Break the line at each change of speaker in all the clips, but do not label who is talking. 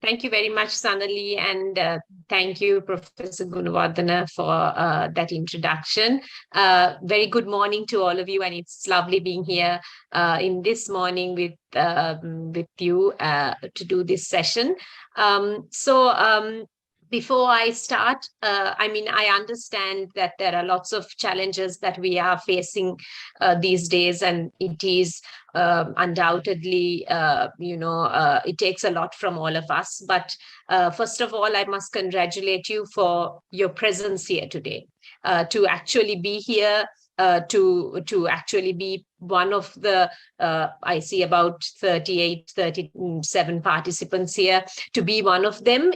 Thank you very much, Sanali, and thank you, Professor Gunawardana, for that introduction. Very good morning to all of you, and it's lovely being here in this morning with you to do this session. Before I start, I understand that there are lots of challenges that we are facing these days, and it is undoubtedly, it takes a lot from all of us. But first of all, I must congratulate you for your presence here today, to actually be here, to actually be one of the, I see about 37 participants here. To be one of them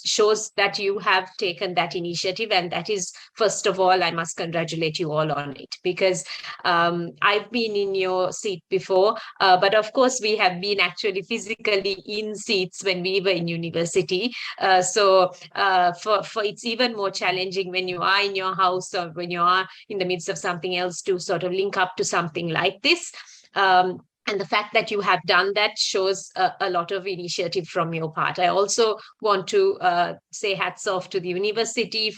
shows that you have taken that initiative. And that is, first of all, I must congratulate you all on it, because I've been in your seat before, but of course we have been actually physically in seats when we were in university. So it's even more challenging when you are in your house or when you are in the midst of something else to sort of link up to something like this. And the fact that you have done that shows a lot of initiative from your part. I also want to say hats off to the university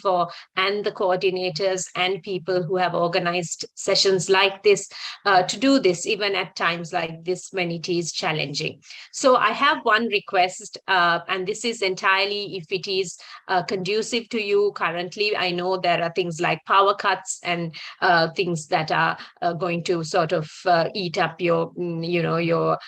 and the coordinators and people who have organized sessions like this to do this, even at times like this when it is challenging. So I have one request, and this is entirely if it is conducive to you currently. I know there are things like power cuts and things that are going to sort of eat up your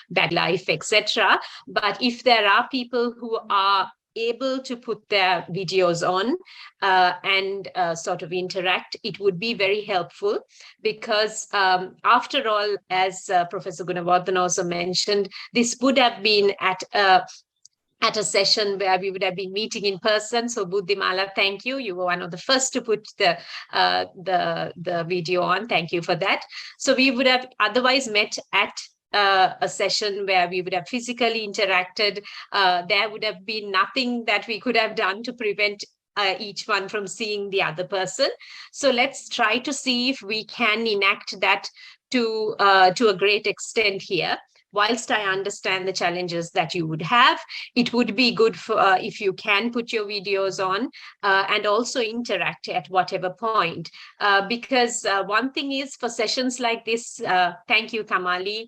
bad life, etc. But if there are people who are able to put their videos on and sort of interact, it would be very helpful, because after all, as Professor Gunawardana also mentioned, this would have been at a session where we would have been meeting in person. So Buddhimala, thank you. You were one of the first to put the video on. Thank you for that. So we would have otherwise met at a session where we would have physically interacted. There would have been nothing that we could have done to prevent each one from seeing the other person. So let's try to see if we can enact that to a great extent here. Whilst I understand the challenges that you would have, it would be good for if you can put your videos on and also interact at whatever point. Because one thing is, for sessions like this, thank you, Kamali,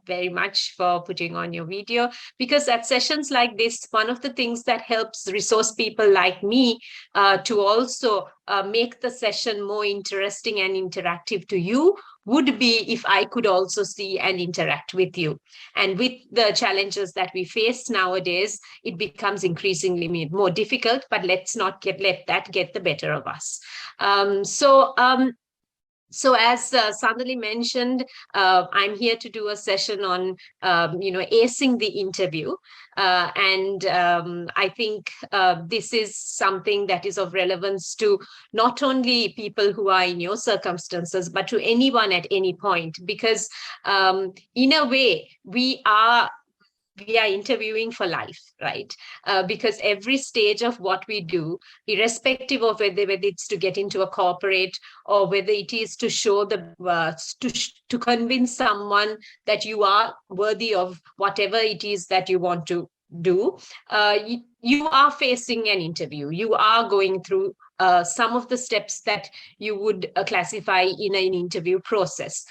very much for putting on your video. Because at sessions like this, one of the things that helps resource people like me to also make the session more interesting and interactive to you would be if I could also see and interact with you. And with the challenges that we face nowadays, it becomes increasingly more difficult, but let's not let that get the better of us. So as Sandali mentioned, I'm here to do a session on, acing the interview. And I think this is something that is of relevance to not only people who are in your circumstances, but to anyone at any point, because in a way, we are interviewing for life, right? Because every stage of what we do, irrespective of whether it's to get into a corporate or whether it is to show to convince someone that you are worthy of whatever it is that you want to do, you are facing an interview. You are going through some of the steps that you would classify in an interview process.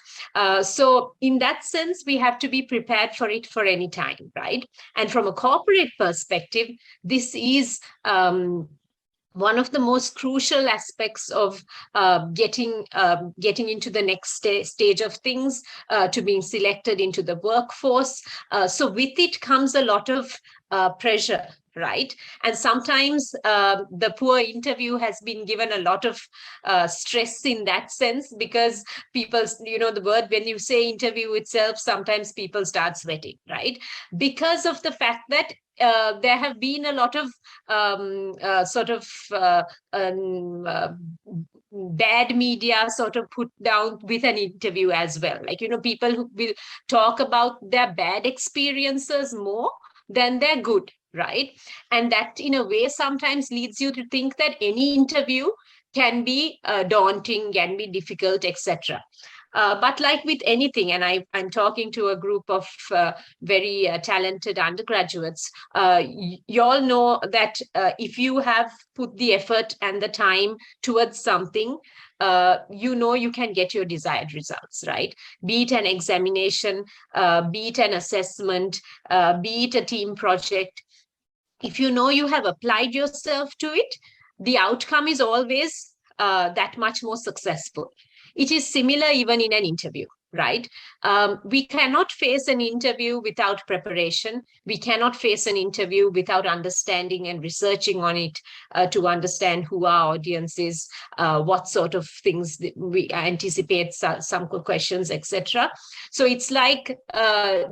So in that sense, we have to be prepared for it for any time, right? And from a corporate perspective, this is one of the most crucial aspects of getting into the next stage of things, to being selected into the workforce. So with it comes a lot of pressure, right? And sometimes the poor interview has been given a lot of stress in that sense, because people, the word, when you say interview itself, sometimes people start sweating, right? Because of the fact that there have been a lot of bad media sort of put down with an interview as well. Like, people who will talk about their bad experiences more than their good, right? And that in a way sometimes leads you to think that any interview can be daunting, can be difficult, etc. But like with anything, and I'm talking to a group of very talented undergraduates, you all know that if you have put the effort and the time towards something, you can get your desired results, right? Be it an examination, be it an assessment, be it a team project. If you know you have applied yourself to it, the outcome is always that much more successful. It is similar even in an interview, right? We cannot face an interview without preparation. We cannot face an interview without understanding and researching on it to understand who our audience is, what sort of things we anticipate, some questions, etc. So it's like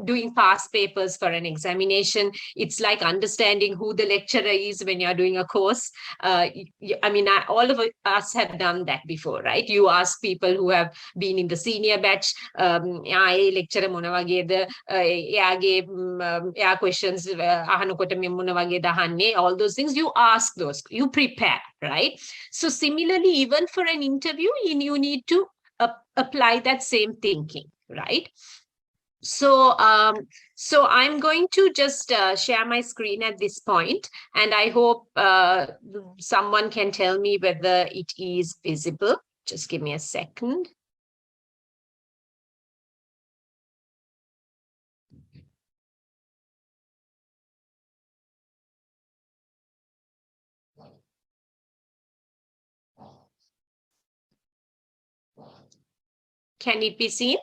doing past papers for an examination. It's like understanding who the lecturer is when you're doing a course. All of us have done that before, right? You ask people who have been in the senior batch, lecturer මොන වගේද, එයා questions අහනකොට මොන වගේද අහන්නේ, all those things, you ask those, you prepare, right? So similarly, even for an interview, you need to apply that same thinking, right? So I'm going to just share my screen at this point, and I hope someone can tell me whether it is visible. Just give me a second. Can it be seen?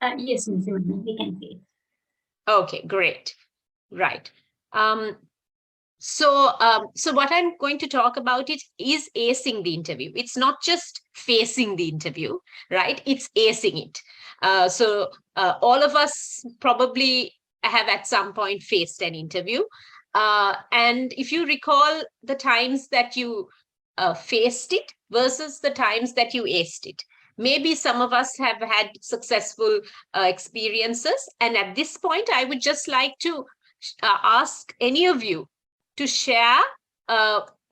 Yes, Ms. Imani, we can see it.
Okay, great. Right. So what I'm going to talk about is acing the interview. It's not just facing the interview, right? It's acing it. All of us probably have at some point faced an interview. And if you recall the times that you faced it versus the times that you aced it, maybe some of us have had successful experiences. And at this point, I would just like to ask any of you to share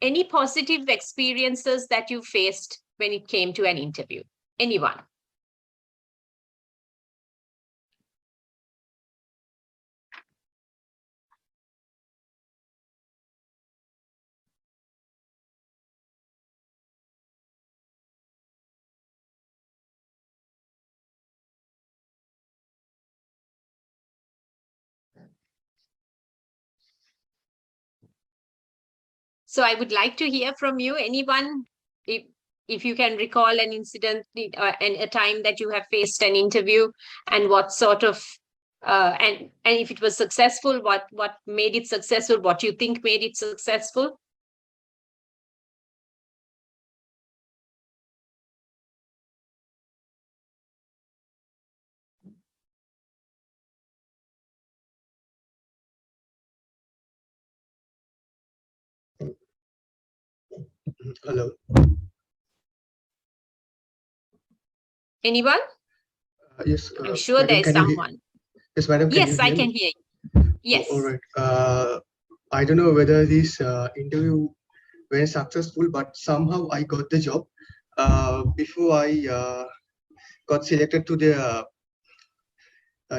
any positive experiences that you faced when it came to an interview. Anyone? So I would like to hear from you. Anyone, if you can recall an incident and a time that you have faced an interview, and what sort of and if it was successful, what made it successful, what you think made it successful.
Hello.
Anyone?
Yes.
I'm sure
madam,
there's someone.
Yes, madam.
Yes, I can hear you. Yes.
All right. I don't know whether this interview went successful, but somehow I got the job. Before I got selected to the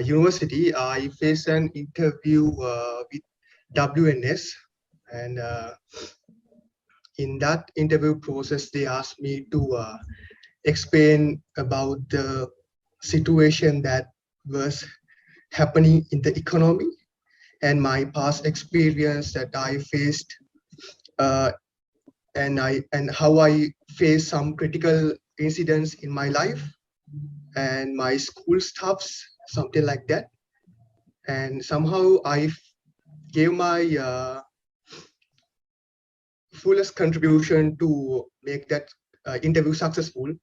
university, I faced an interview with WNS, and in that interview process, they asked me to explain about the situation that was happening in the economy and my past experience that I faced, and how I faced some critical incidents in my life and my school stuffs, something like that. And somehow I gave my fullest contribution to make that interview successful.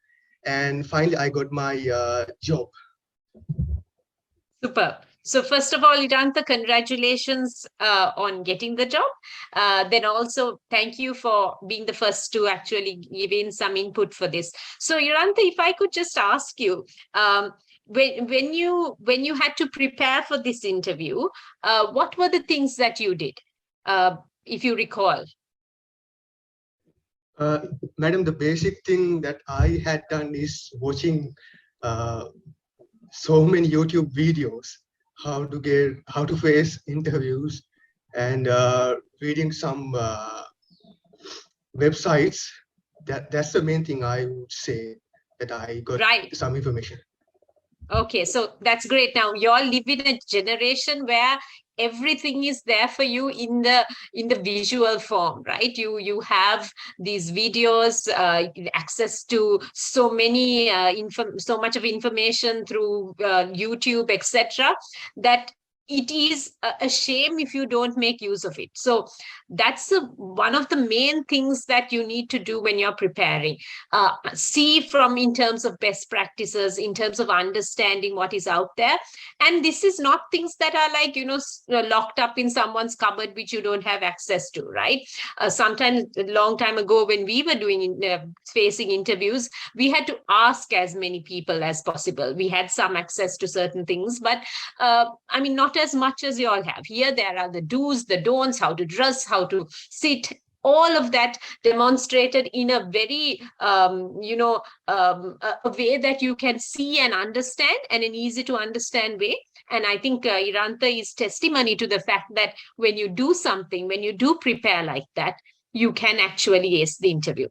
And finally, I got my job.
Super. So first of all, Iranta, congratulations on getting the job. Then also, thank you for being the first to actually give in some input for this. So Iranta, if I could just ask you, when you had to prepare for this interview, what were the things that you did, if you recall?
Madam, the basic thing that I had done is watching so many YouTube videos, how to face interviews, and reading some websites. That's the main thing I would say that I got
Right.
some information.
Okay, so that's great. Now you all live in a generation where everything is there for you in the visual form, right? You have these videos, access to so many so much of information through YouTube, etc., that it is a shame if you don't make use of it. So that's one of the main things that you need to do when you're preparing. See from in terms of best practices, in terms of understanding what is out there. And this is not things that are like, locked up in someone's cupboard, which you don't have access to, right? Sometimes a long time ago when we were doing facing interviews, we had to ask as many people as possible. We had some access to certain things, but I mean, not as much as you all have. Here, there are the do's, the don'ts, how to dress, how to sit, all of that demonstrated in a very, a way that you can see and understand, and an easy to understand way. And I think Iranta is testimony to the fact that when you do something, when you do prepare like that, you can actually ace the interview.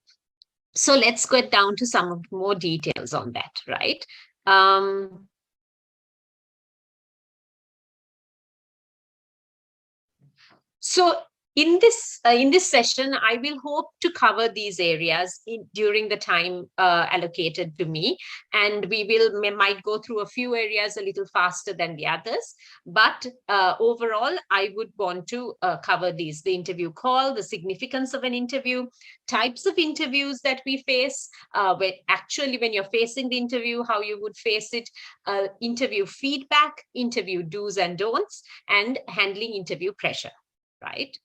So let's get down to some more details on that, right? So in this session, I will hope to cover these areas during the time allocated to me, and we might go through a few areas a little faster than the others. But overall, I would want to cover these: the interview call, the significance of an interview, types of interviews that we face, when you're facing the interview, how you would face it, interview feedback, interview do's and don'ts, and handling interview pressure. Right.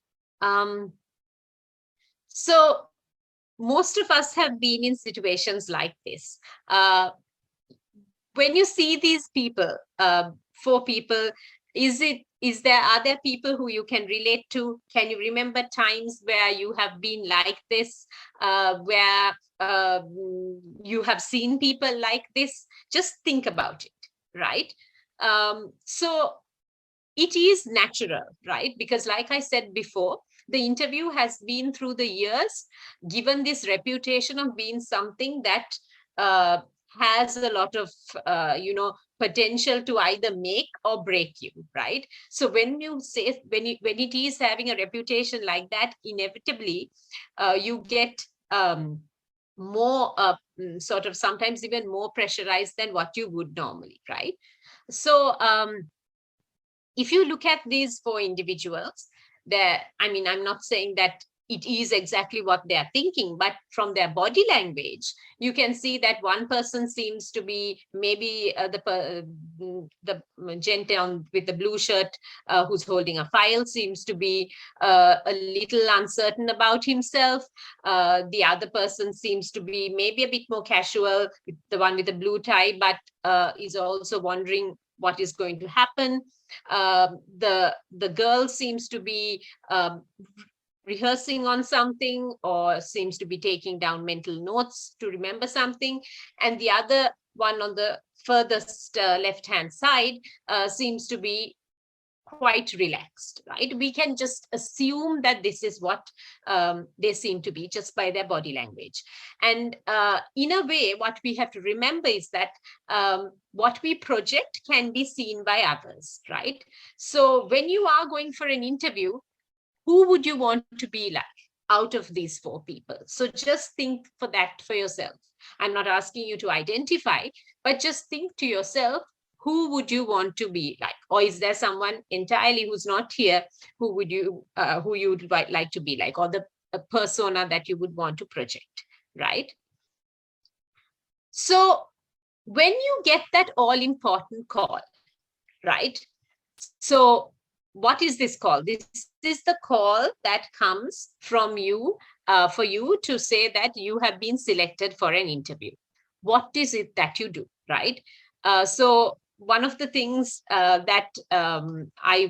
So most of us have been in situations like this. When you see these people, 4 people, are there people who you can relate to? Can you remember times where you have been like this, where you have seen people like this? Just think about it, right? So it is natural, right? Because like I said before, the interview has been through the years given this reputation of being something that has a lot of potential to either make or break you, right? So when it is having a reputation like that, inevitably you get more sort of sometimes even more pressurized than what you would normally, right? So if you look at these 4 individuals, I'm not saying that it is exactly what they're thinking, but from their body language, you can see that one person seems to be maybe the gent with the blue shirt who's holding a file seems to be a little uncertain about himself. The other person seems to be maybe a bit more casual, the one with the blue tie, but is also wondering what is going to happen. The girl seems to be rehearsing on something, or seems to be taking down mental notes to remember something, and the other one on the furthest left-hand side seems to be quite relaxed, right? We can just assume that this is what they seem to be just by their body language. And in a way, what we have to remember is that what we project can be seen by others, right? So when you are going for an interview, who would you want to be like out of these 4 people? So just think for that for yourself. I'm not asking you to identify, but just think to yourself, who would you want to be like? Or is there someone entirely who's not here who you would like to be like, or the persona that you would want to project, right? So when you get that all-important call, right? So what is this call? This is the call that comes from you for you to say that you have been selected for an interview. What is it that you do, right? So one of the things that I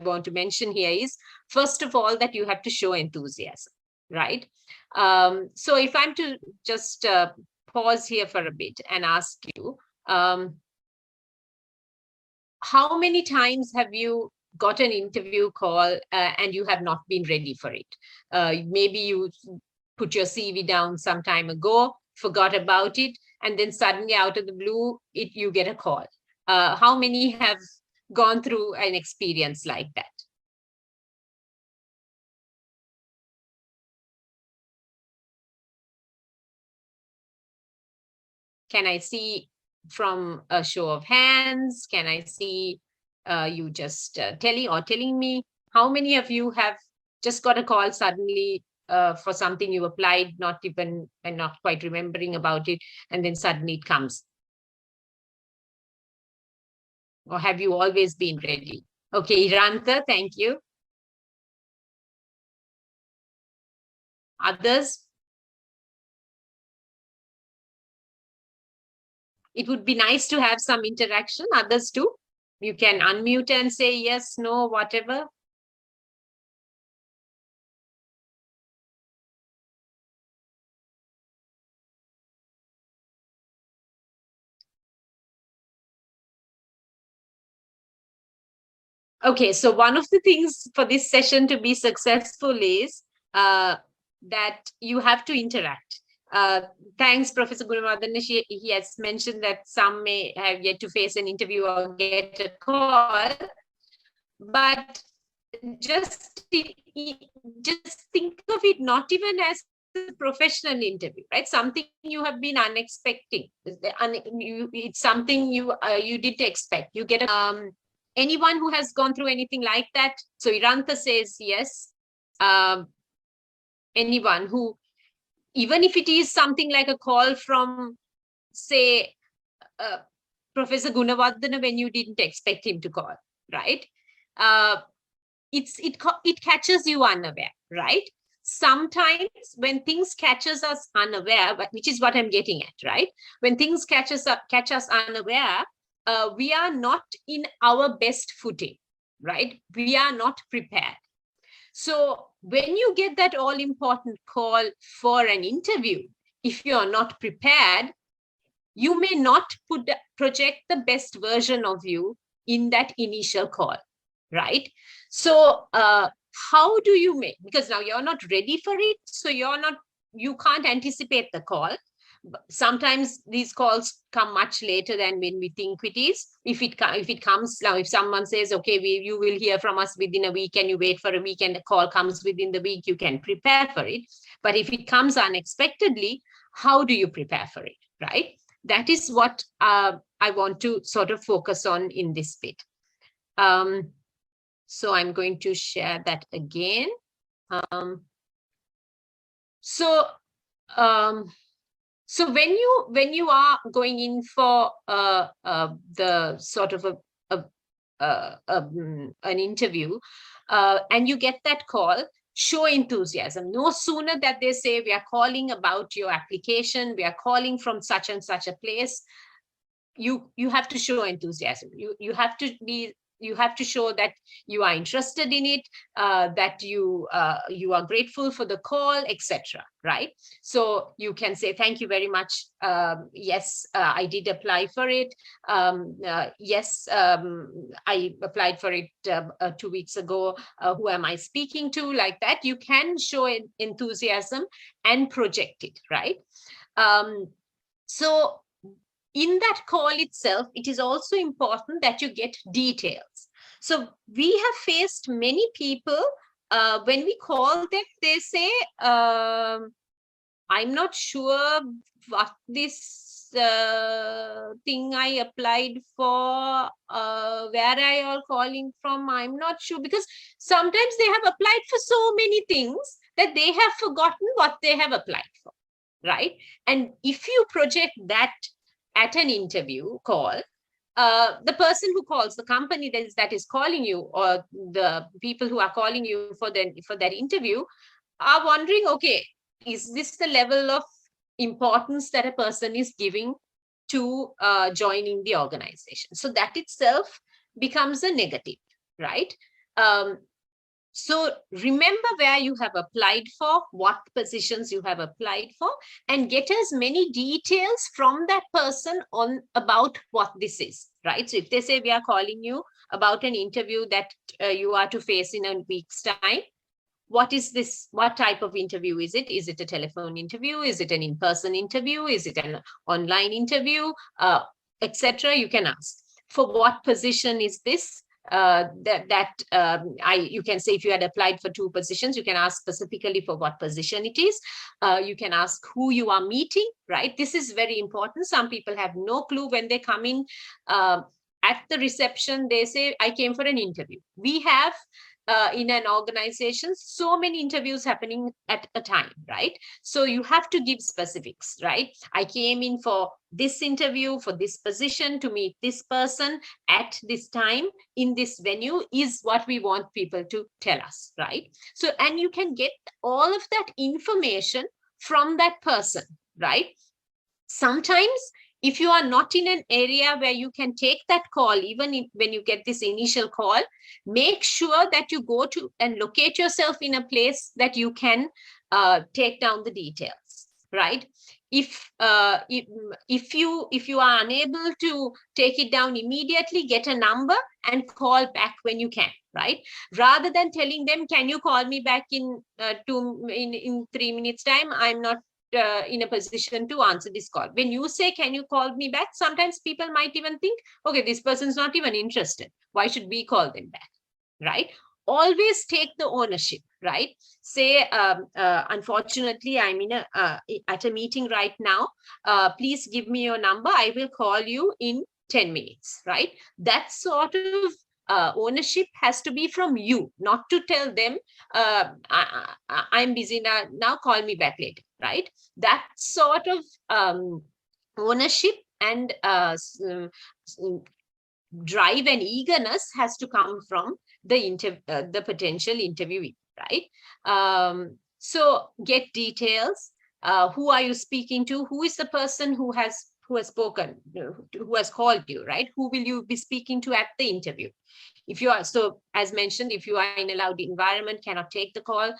want to mention here is, first of all, that you have to show enthusiasm, right? So if I'm to just pause here for a bit and ask you, how many times have you got an interview call and you have not been ready for it? Maybe you put your CV down some time ago, forgot about it, and then suddenly out of the blue, you get a call. How many have gone through an experience like that? Can I see from a show of hands? Can I see you just telling me? How many of you have just got a call suddenly for something you applied, not even and not quite remembering about it, and then suddenly it comes? Or have you always been ready? Okay, Iranta, thank you. Others? It would be nice to have some interaction. Others too? You can unmute and say yes, no, whatever. Okay, so one of the things for this session to be successful is that you have to interact. Thanks, Professor Gunawardena. He has mentioned that some may have yet to face an interview or get a call, but just think of it not even as a professional interview, right? Something you have been unexpected. It's something you didn't expect. You get a anyone who has gone through anything like that? So Iranta says yes. Anyone who, even if it is something like a call from, say, Professor Gunawardena when you didn't expect him to call, right? It catches you unaware, right? Sometimes when things catches us unaware, which is what I'm getting at, right? When things catch us unaware, we are not in our best footing, right? We are not prepared. So when you get that all important call for an interview, if you're not prepared, you may not project the best version of you in that initial call, right? So how do you make, because now you're not ready for it, so you can't anticipate the call. Sometimes these calls come much later than when we think it is. If it comes now, if someone says, okay, you will hear from us within a week, and you wait for a week and the call comes within the week, you can prepare for it. But if it comes unexpectedly, how do you prepare for it, right? That is what I want to sort of focus on in this bit. So I'm going to share that again. So when you are going in for the sort of an interview and you get that call, show enthusiasm. No sooner that they say, we are calling about your application, we are calling from such and such a place, you have to show enthusiasm. You have to show that you are interested in it, that you are grateful for the call, etc. Right? So you can say, thank you very much. Yes, I did apply for it. Yes, I applied for it 2 weeks ago. Who am I speaking to? Like that, you can show enthusiasm and project it, right? So in that call itself, it is also important that you get details. So we have faced many people, when we call them, they say, I'm not sure what this thing I applied for, where are you all calling from? I'm not sure, because sometimes they have applied for so many things that they have forgotten what they have applied for, right? And if you project that at an interview call, the person who calls, the company that is calling you, or the people who are calling you for that interview are wondering, okay, is this the level of importance that a person is giving to joining the organization? So that itself becomes a negative, right? So remember where you have applied for, what positions you have applied for, and get as many details from that person on about what this is, right? So if they say we are calling you about an interview that you are to face in a week's time, what is this? What type of interview is it? Is it a telephone interview? Is it an in-person interview? Is it an online interview? Etc. You can ask. For what position is this? You can say if you had applied for 2 positions, you can ask specifically for what position it is. You can ask who you are meeting, right? This is very important. Some people have no clue when they come in. At the reception, they say, I came for an interview. We have in an organization, so many interviews happening at a time, right? So you have to give specifics, right? I came in for this interview, for this position, to meet this person at this time in this venue is what we want people to tell us, right? So, and you can get all of that information from that person, right? Sometimes if you are not in an area where you can take that call, even when you get this initial call, make sure that you go to and locate yourself in a place that you can take down the details, right? If you are unable to take it down immediately, get a number and call back when you can, right? Rather than telling them, can you call me back in 3 minutes time? I'm not in a position to answer this call. When you say, can you call me back? Sometimes people might even think, okay, this person's not even interested. Why should we call them back, right? Always take the ownership, right? Say, unfortunately, I'm in at a meeting right now. Please give me your number. I will call you in 10 minutes, right? That sort of ownership has to be from you, not to tell them, I'm busy now, call me back later, right? That sort of ownership and drive and eagerness has to come from the potential interviewee, right? So get details. Who are you speaking to? Who is the person who has spoken, who has called you, right? Who will you be speaking to at the interview? If you are, so as mentioned, if you are in a loud environment, cannot take the call,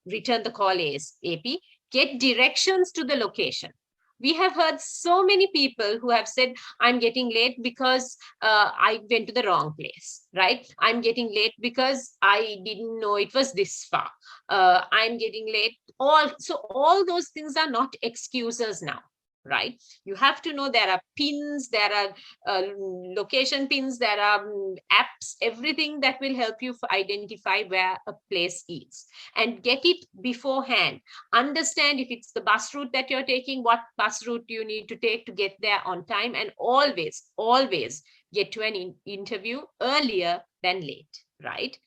return the call ASAP. Get directions to the location. We have heard so many people who have said, I'm getting late because I went to the wrong place, right? I'm getting late because I didn't know it was this far. I'm getting late. So all those things are not excuses now, right? You have to know there are pins, there are location pins, there are apps, everything that will help you identify where a place is, and get it beforehand. Understand if it's the bus route that you're taking, what bus route you need to take to get there on time, and always get to an interview earlier than late, right?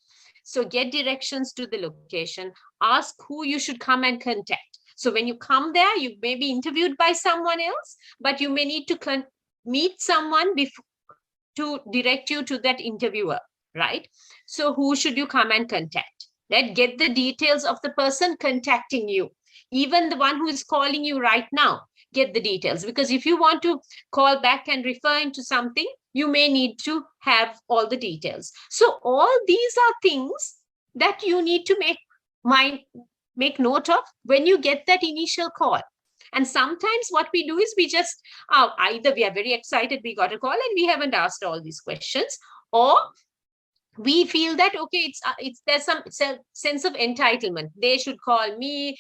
So get directions to the location, ask who you should come and contact. So when you come there, you may be interviewed by someone else, but you may need to meet someone to direct you to that interviewer, right? So who should you come and contact? Right? Get the details of the person contacting you. Even the one who is calling you right now, get the details. Because if you want to call back and refer into something, you may need to have all the details. So all these are things that you need to make note of when you get that initial call. And sometimes what we do is we just, either we are very excited, we got a call and we haven't asked all these questions, or we feel that, okay, there's some sense of entitlement. They should call me,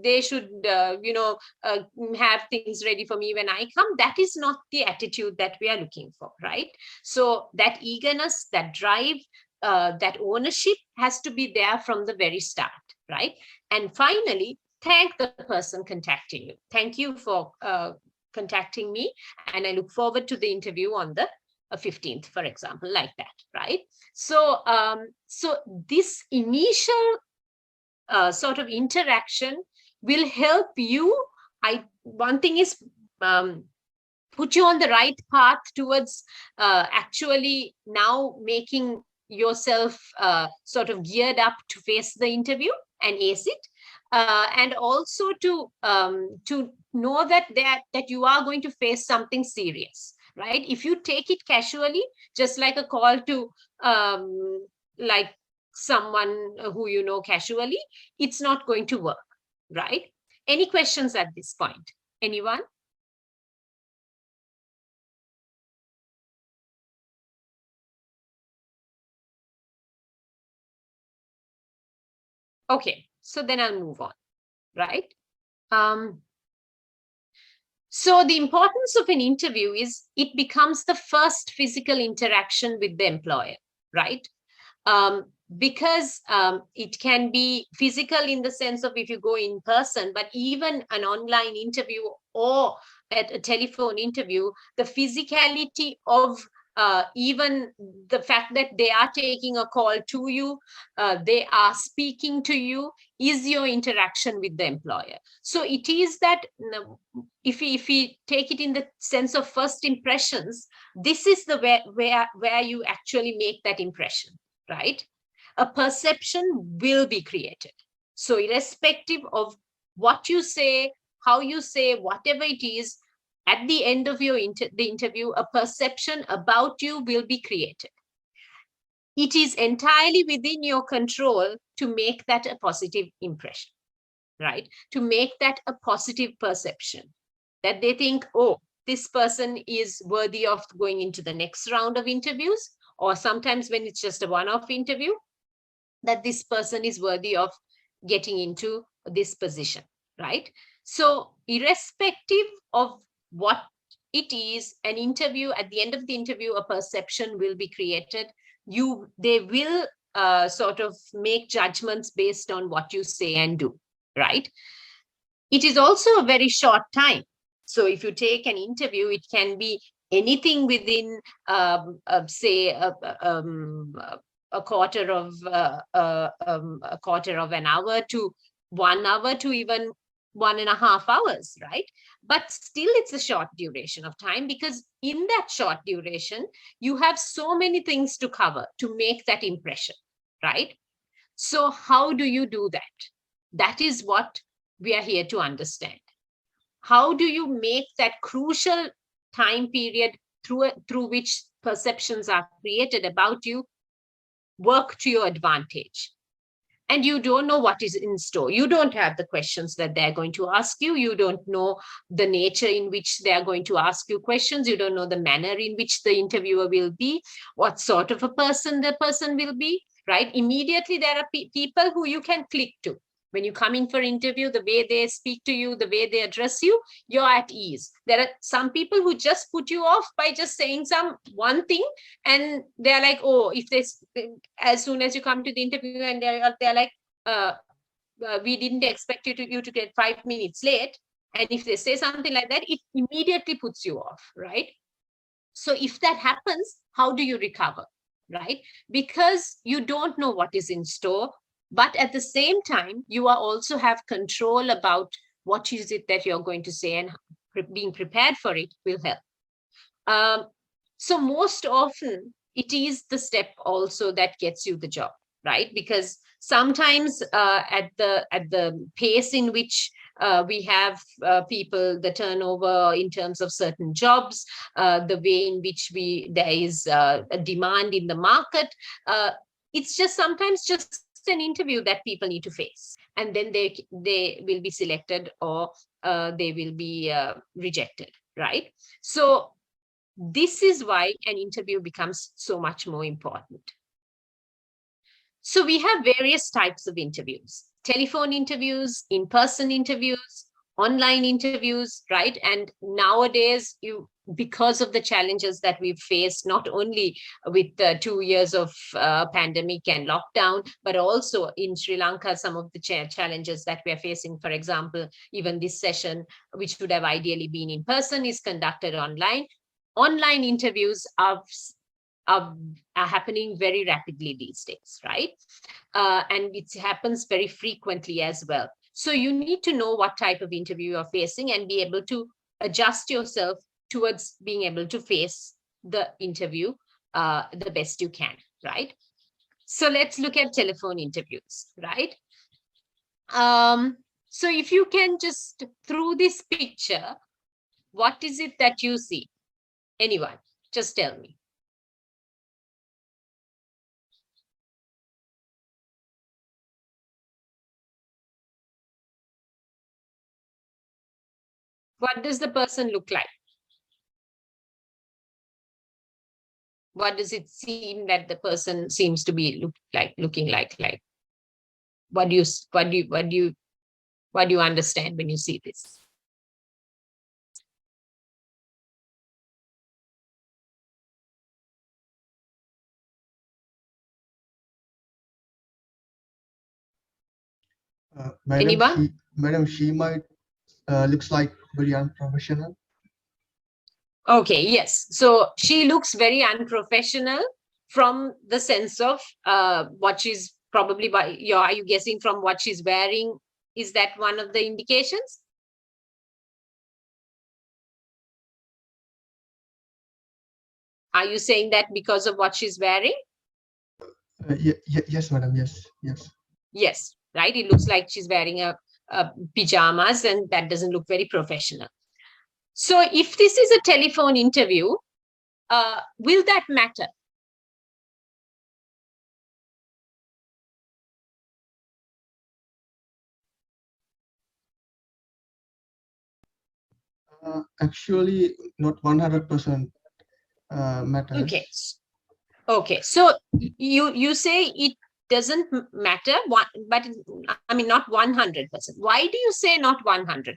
they should, have things ready for me when I come. That is not the attitude that we are looking for, right? So that eagerness, that drive, that ownership has to be there from the very start, right? And finally, thank the person contacting you. Thank you for contacting me, and I look forward to the interview on the 15th, for example, like that, right? So, so this initial sort of interaction will help you. One thing is put you on the right path towards actually now making yourself sort of geared up to face the interview and ace it, and also to know that you are going to face something serious, right? If you take it casually, just like a call to like someone who you know casually, it's not going to work, right? Any questions at this point? Anyone? Okay, so then I'll move on, right? So the importance of an interview is it becomes the first physical interaction with the employer, right? Because it can be physical in the sense of if you go in person, but even an online interview or at a telephone interview, the physicality of even the fact that they are taking a call to you, they are speaking to you, is your interaction with the employer. So it is that if we take it in the sense of first impressions, this is the where you actually make that impression, right? A perception will be created. So irrespective of what you say, how you say, whatever it is, at the end of your the interview, a perception about you will be created. It is entirely within your control to make that a positive impression, right? To make that a positive perception, that they think, oh, this person is worthy of going into the next round of interviews, or sometimes when it's just a one-off interview, that this person is worthy of getting into this position, right? So irrespective of what it is, an interview, at the end of the interview, a perception will be created. They will sort of make judgments based on what you say and do, right? It is also a very short time. So if you take an interview, it can be anything within, say, a quarter of an hour to 1 hour to even 1.5 hours, right? But still, it's a short duration of time, because in that short duration, you have so many things to cover to make that impression, right? So how do you do that? That is what we are here to understand. How do you make that crucial time period through which perceptions are created about you work to your advantage? And you don't know what is in store. You don't have the questions that they're going to ask you. You don't know the nature in which they're going to ask you questions. You don't know the manner in which the interviewer will be, what sort of a person the person will be, right? Immediately, there are people who you can click to. When you come in for interview, the way they speak to you, the way they address you, you're at ease. There are some people who just put you off by just saying one thing, and they're like, oh, if they, as soon as you come to the interview, and they're like, we didn't expect you to get 5 minutes late. And if they say something like that, it immediately puts you off, right? So if that happens, how do you recover, right? Because you don't know what is in store, but at the same time, you are also have control about what is it that you're going to say, and being prepared for it will help. So most often, it is the step also that gets you the job, right? Because sometimes at the pace in which we have people, the turnover in terms of certain jobs, the way in which there is a demand in the market, it's just sometimes just an interview that people need to face, and then they will be selected, or they will be rejected, right? So this is why an interview becomes so much more important. So we have various types of interviews: telephone interviews, in-person interviews, online interviews, right? And nowadays, because of the challenges that we've faced, not only with 2 years of pandemic and lockdown, but also in Sri Lanka, some of the challenges that we're facing, for example, even this session, which would have ideally been in person, is conducted online. Online interviews are happening very rapidly these days, right? And it happens very frequently as well. So you need to know what type of interview you're facing and be able to adjust yourself towards being able to face the interview the best you can, right? So let's look at telephone interviews, right? So if you can just, through this picture, what is it that you see? Anyone, just tell me. What does the person look like? What does it seem that the person seems to be looking like? What do you understand when you see this? Anyone?
Madam, she might looks like very unprofessional.
Okay, yes. So she looks very unprofessional from the sense of what she's probably are you guessing from what she's wearing? Is that one of the indications? Are you saying that because of what she's wearing?
Yes, madam. Yes.
Yes, right. It looks like she's wearing a pajamas, and that doesn't look very professional. So if this is a telephone interview, will that matter?
Actually, not 100% matters.
Okay. Okay. So you say it doesn't matter, but I mean, not 100%. Why do you say not 100%?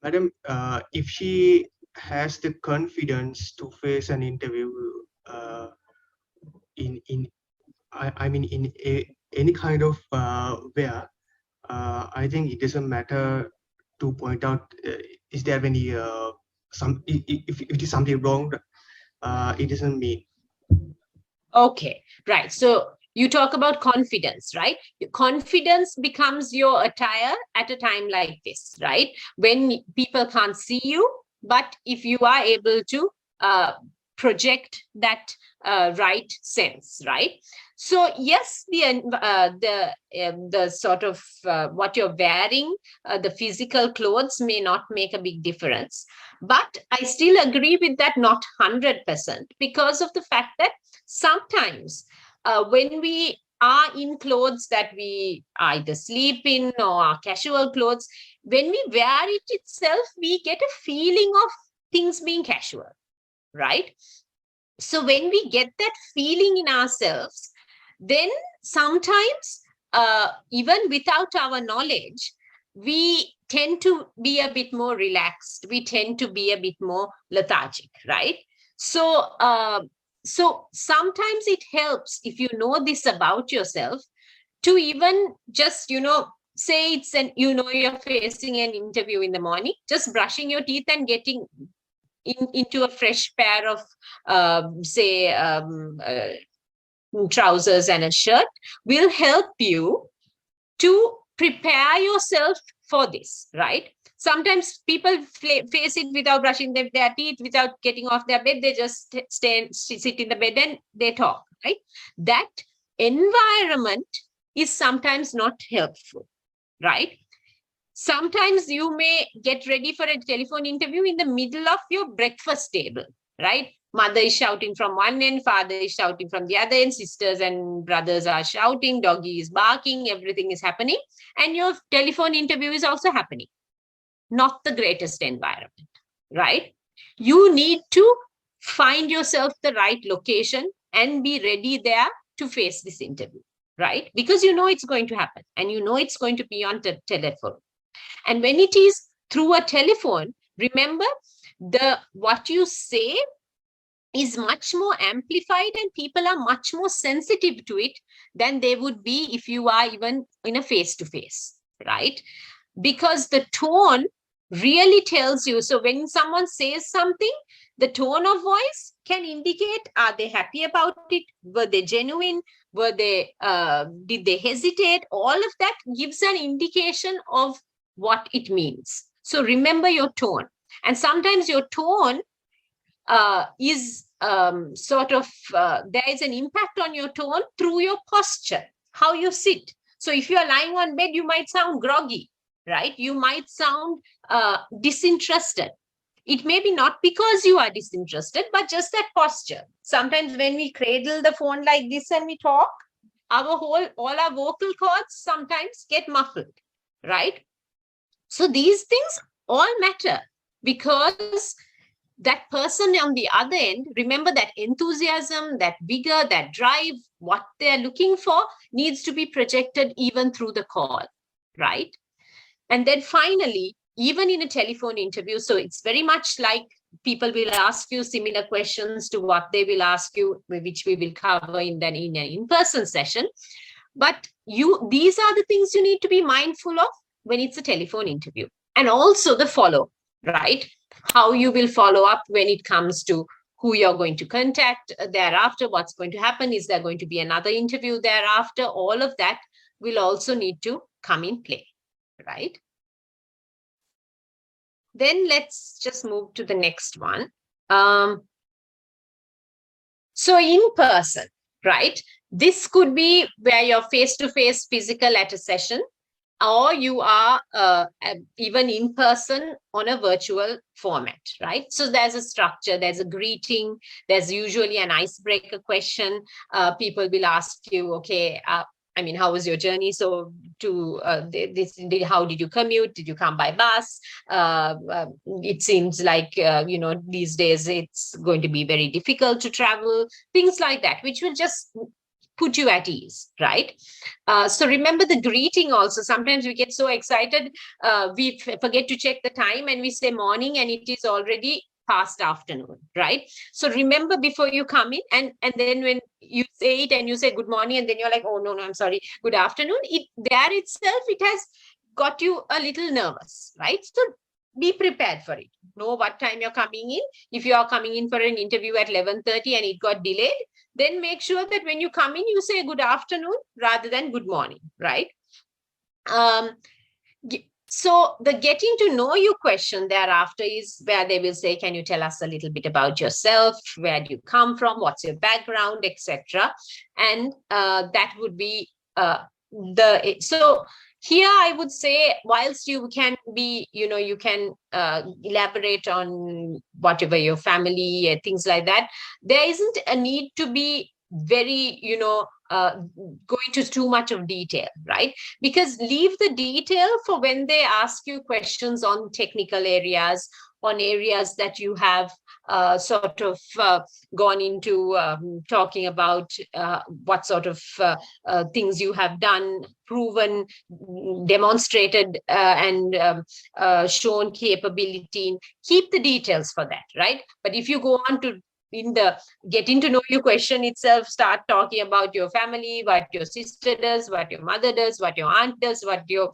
Madam, if she has the confidence to face an interview in any kind of where, I think it doesn't matter to point out is there any if it is something wrong, it doesn't mean.
Okay, right. So you talk about confidence, right? Confidence becomes your attire at a time like this, right? When people can't see you, but if you are able to project that right sense, right? So yes, the sort of what you're wearing, the physical clothes may not make a big difference, but I still agree with that not 100% because of the fact that sometimes when we are in clothes that we either sleep in or are casual clothes, when we wear it itself, we get a feeling of things being casual, right? So when we get that feeling in ourselves, then sometimes even without our knowledge, we tend to be a bit more relaxed. We tend to be a bit more lethargic, right? So so sometimes it helps if you know this about yourself to even just, say it's you're facing an interview in the morning, just brushing your teeth and getting into a fresh pair of, trousers and a shirt will help you to prepare yourself for this, right? Sometimes people face it without brushing their teeth, without getting off their bed. They just sit in the bed and they talk, right? That environment is sometimes not helpful, right? Sometimes you may get ready for a telephone interview in the middle of your breakfast table, right? Mother is shouting from one end, father is shouting from the other end, sisters and brothers are shouting, doggy is barking, everything is happening. And your telephone interview is also happening. Not the greatest environment, right? You need to find yourself the right location and be ready there to face this interview, right? Because you know it's going to happen and you know it's going to be on the telephone. And when it is through a telephone, remember what you say is much more amplified and people are much more sensitive to it than they would be if you are even in a face-to-face, right? Because the tone really tells you. So when someone says something, the tone of voice can indicate, are they happy about it? Were they genuine? Were they, did they hesitate? All of that gives an indication of what it means. So remember your tone. And sometimes your tone is there is an impact on your tone through your posture, how you sit. So if you are lying on bed, you might sound groggy, right? You might sound disinterested. It may be not because you are disinterested, but just that posture. Sometimes when we cradle the phone like this and we talk, all our vocal cords sometimes get muffled, right? So these things all matter, because that person on the other end, remember that enthusiasm, that vigor, that drive, what they're looking for needs to be projected even through the call, right? And then finally, even in a telephone interview, so it's very much like people will ask you similar questions to what they will ask you, which we will cover in an in-person session. But these are the things you need to be mindful of when it's a telephone interview. And also the follow, right? How you will follow up when it comes to who you're going to contact thereafter, what's going to happen, is there going to be another interview thereafter? All of that will also need to come in play, right? Then let's just move to the next one. So in person, right? This could be where you're face-to-face physical at a session, or you are even in person on a virtual format, right? So there's a structure, there's a greeting, there's usually an icebreaker question. People will ask you, okay, I mean, how was your journey? So how did you commute? Did you come by bus? It seems like, these days it's going to be very difficult to travel, things like that, which will just put you at ease, right? So remember the greeting also. Sometimes we get so excited, we forget to check the time and we say morning and it is already past afternoon, right? So remember before you come in, and then when you say it and you say good morning, and then you're like, oh, no, I'm sorry, good afternoon. There itself, it has got you a little nervous, right? So be prepared for it. Know what time you're coming in. If you are coming in for an interview at 11:30 and it got delayed, then make sure that when you come in, you say good afternoon rather than good morning, right? So the getting to know you question thereafter is where they will say, can you tell us a little bit about yourself? Where do you come from? What's your background, etc.? And that would be so here I would say, whilst you can be, you can elaborate on whatever your family, things like that, there isn't a need to be very, going to too much of detail, right? Because leave the detail for when they ask you questions on technical areas, on areas that you have sort of gone into talking about what sort of things you have done, proven, demonstrated, and shown capability. Keep the details for that, right? But if you go on to in the getting to know you question itself, start talking about your family, what your sister does, what your mother does, what your aunt does, what your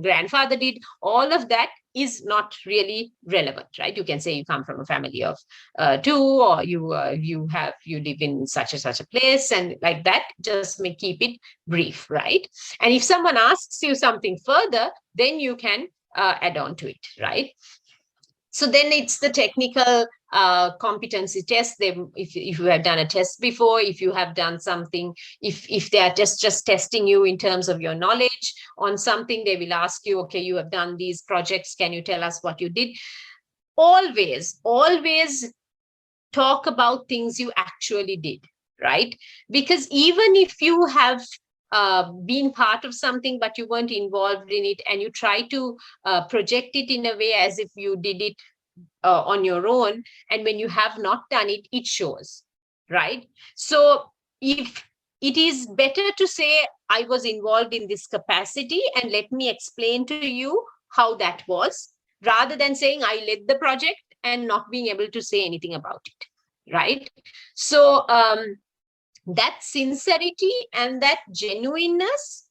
grandfather did, all of that is not really relevant, right? You can say you come from a family of 2, or you live in such and such a place, and like that. Just keep it brief, right? And if someone asks you something further, then you can add on to it, right? So then it's the technical competency test. If you have done a test before, if you have done something, if they are just testing you in terms of your knowledge on something, they will ask you, okay, you have done these projects, can you tell us what you did? Always talk about things you actually did, right? Because even if you have been part of something but you weren't involved in it, and you try to project it in a way as if you did it on your own, and when you have not done it, it shows, right? So if it is better to say, I was involved in this capacity and let me explain to you how that was, rather than saying I led the project and not being able to say anything about it, right? So that sincerity and that genuineness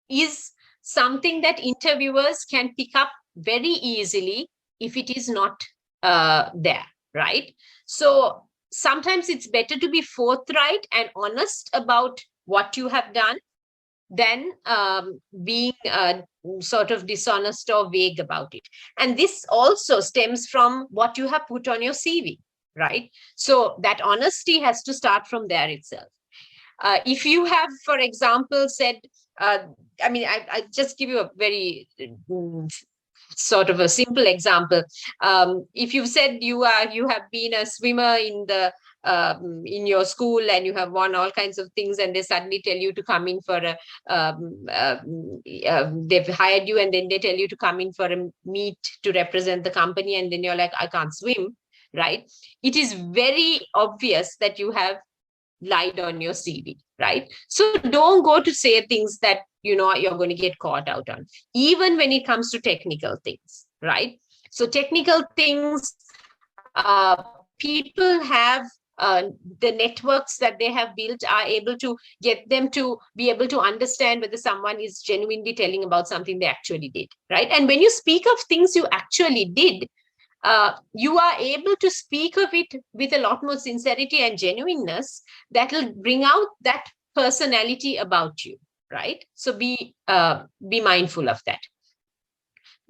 is something that interviewers can pick up very easily if it is not there, right? So sometimes it's better to be forthright and honest about what you have done than being sort of dishonest or vague about it. And this also stems from what you have put on your CV, right? So that honesty has to start from there itself. If you have, for example, said, I just give you a very sort of a simple example. If you've said you have been a swimmer in the in your school and you have won all kinds of things, and they suddenly tell you to come in for a, they've hired you and then they tell you to come in for a meet to represent the company, and then you're like, I can't swim, right? It is very obvious that you have lied on your CV, right? So don't go to say things that, you know, you're going to get caught out on, even when it comes to technical things, right? So technical things, people have the networks that they have built are able to get them to be able to understand whether someone is genuinely telling about something they actually did, right? And when you speak of things you actually did, you are able to speak of it with a lot more sincerity and genuineness that will bring out that personality about you, right? So be mindful of that.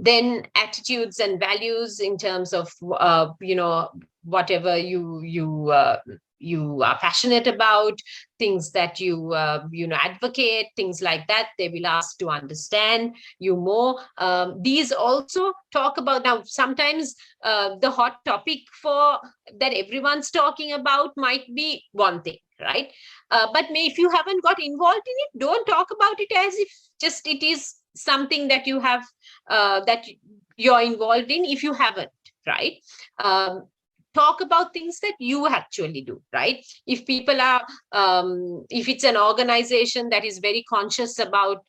Then attitudes and values in terms of, you know, whatever you are passionate about, things that you advocate, things like that. They will ask to understand you more. These also talk about, now sometimes the hot topic for that everyone's talking about might be one thing, right? But if you haven't got involved in it, don't talk about it as if just it is something that you have that you're involved in if you haven't, right? Talk about things that you actually do, right? If people are, if it's an organization that is very conscious about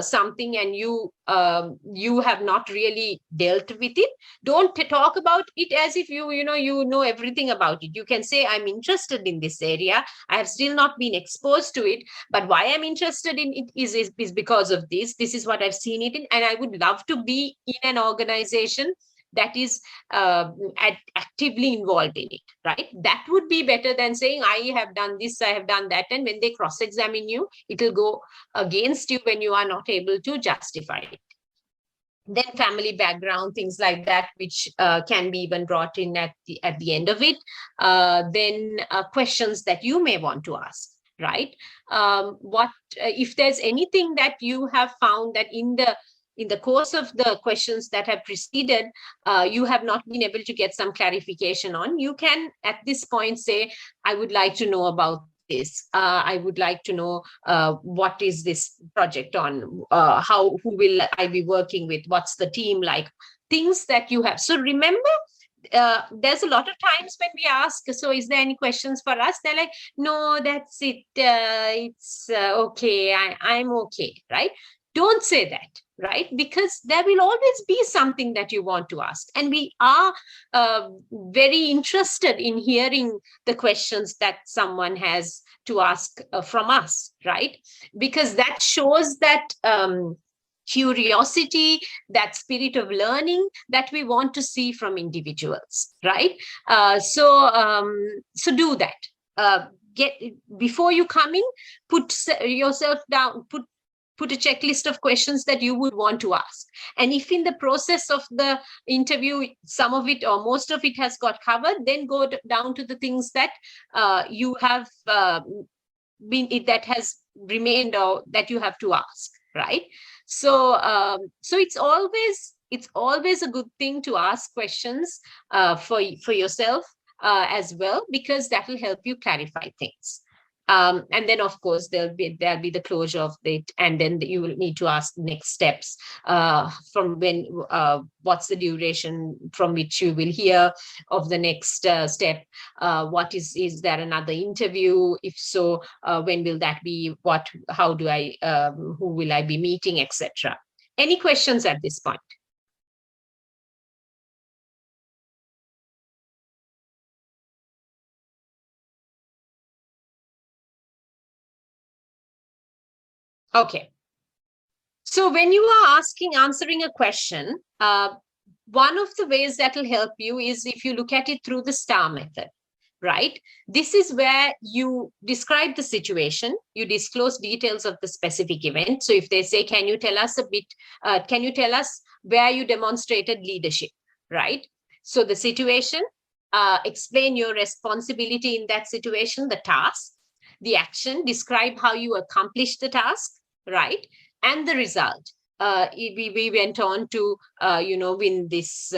something and you have not really dealt with it, don't talk about it as if you know everything about it. You can say, I'm interested in this area. I have still not been exposed to it, but why I'm interested in it is because of this. This is what I've seen it in, and I would love to be in an organization that is actively involved in it, right? That would be better than saying, I have done this, I have done that. And when they cross-examine you, it will go against you when you are not able to justify it. Then family background, things like that, which can be even brought in at the end of it. Then questions that you may want to ask, right? What if there's anything that you have found that in the course of the questions that have preceded, you have not been able to get some clarification on, you can at this point say, I would like to know about this. I would like to know what is this project on, who will I be working with, what's the team like, things that you have. So remember, there's a lot of times when we ask, so is there any questions for us? They're like, no, that's it. It's okay. I'm okay, right? Don't say that, right? Because there will always be something that you want to ask. And we are very interested in hearing the questions that someone has to ask from us, right? Because that shows that curiosity, that spirit of learning that we want to see from individuals, right? So do that. Before you come in, put yourself down, put a checklist of questions that you would want to ask. And if in the process of the interview, some of it or most of it has got covered, then go down to the things that you have that has remained or that you have to ask, right? So it's always a good thing to ask questions for yourself as well, because that will help you clarify things. And then, of course, there'll be the closure of it, and then you will need to ask next steps from when, what's the duration from which you will hear of the next step? What is there another interview? If so, when will that be? How do I? Who will I be meeting, etc. Any questions at this point? Okay. So when you are answering a question, one of the ways that will help you is if you look at it through the STAR method, right? This is where you describe the situation, you disclose details of the specific event. So if they say, can you tell us can you tell us where you demonstrated leadership, right? So the situation, explain your responsibility in that situation, the task, the action, describe how you accomplished the task, right? And the result. we went on to, win this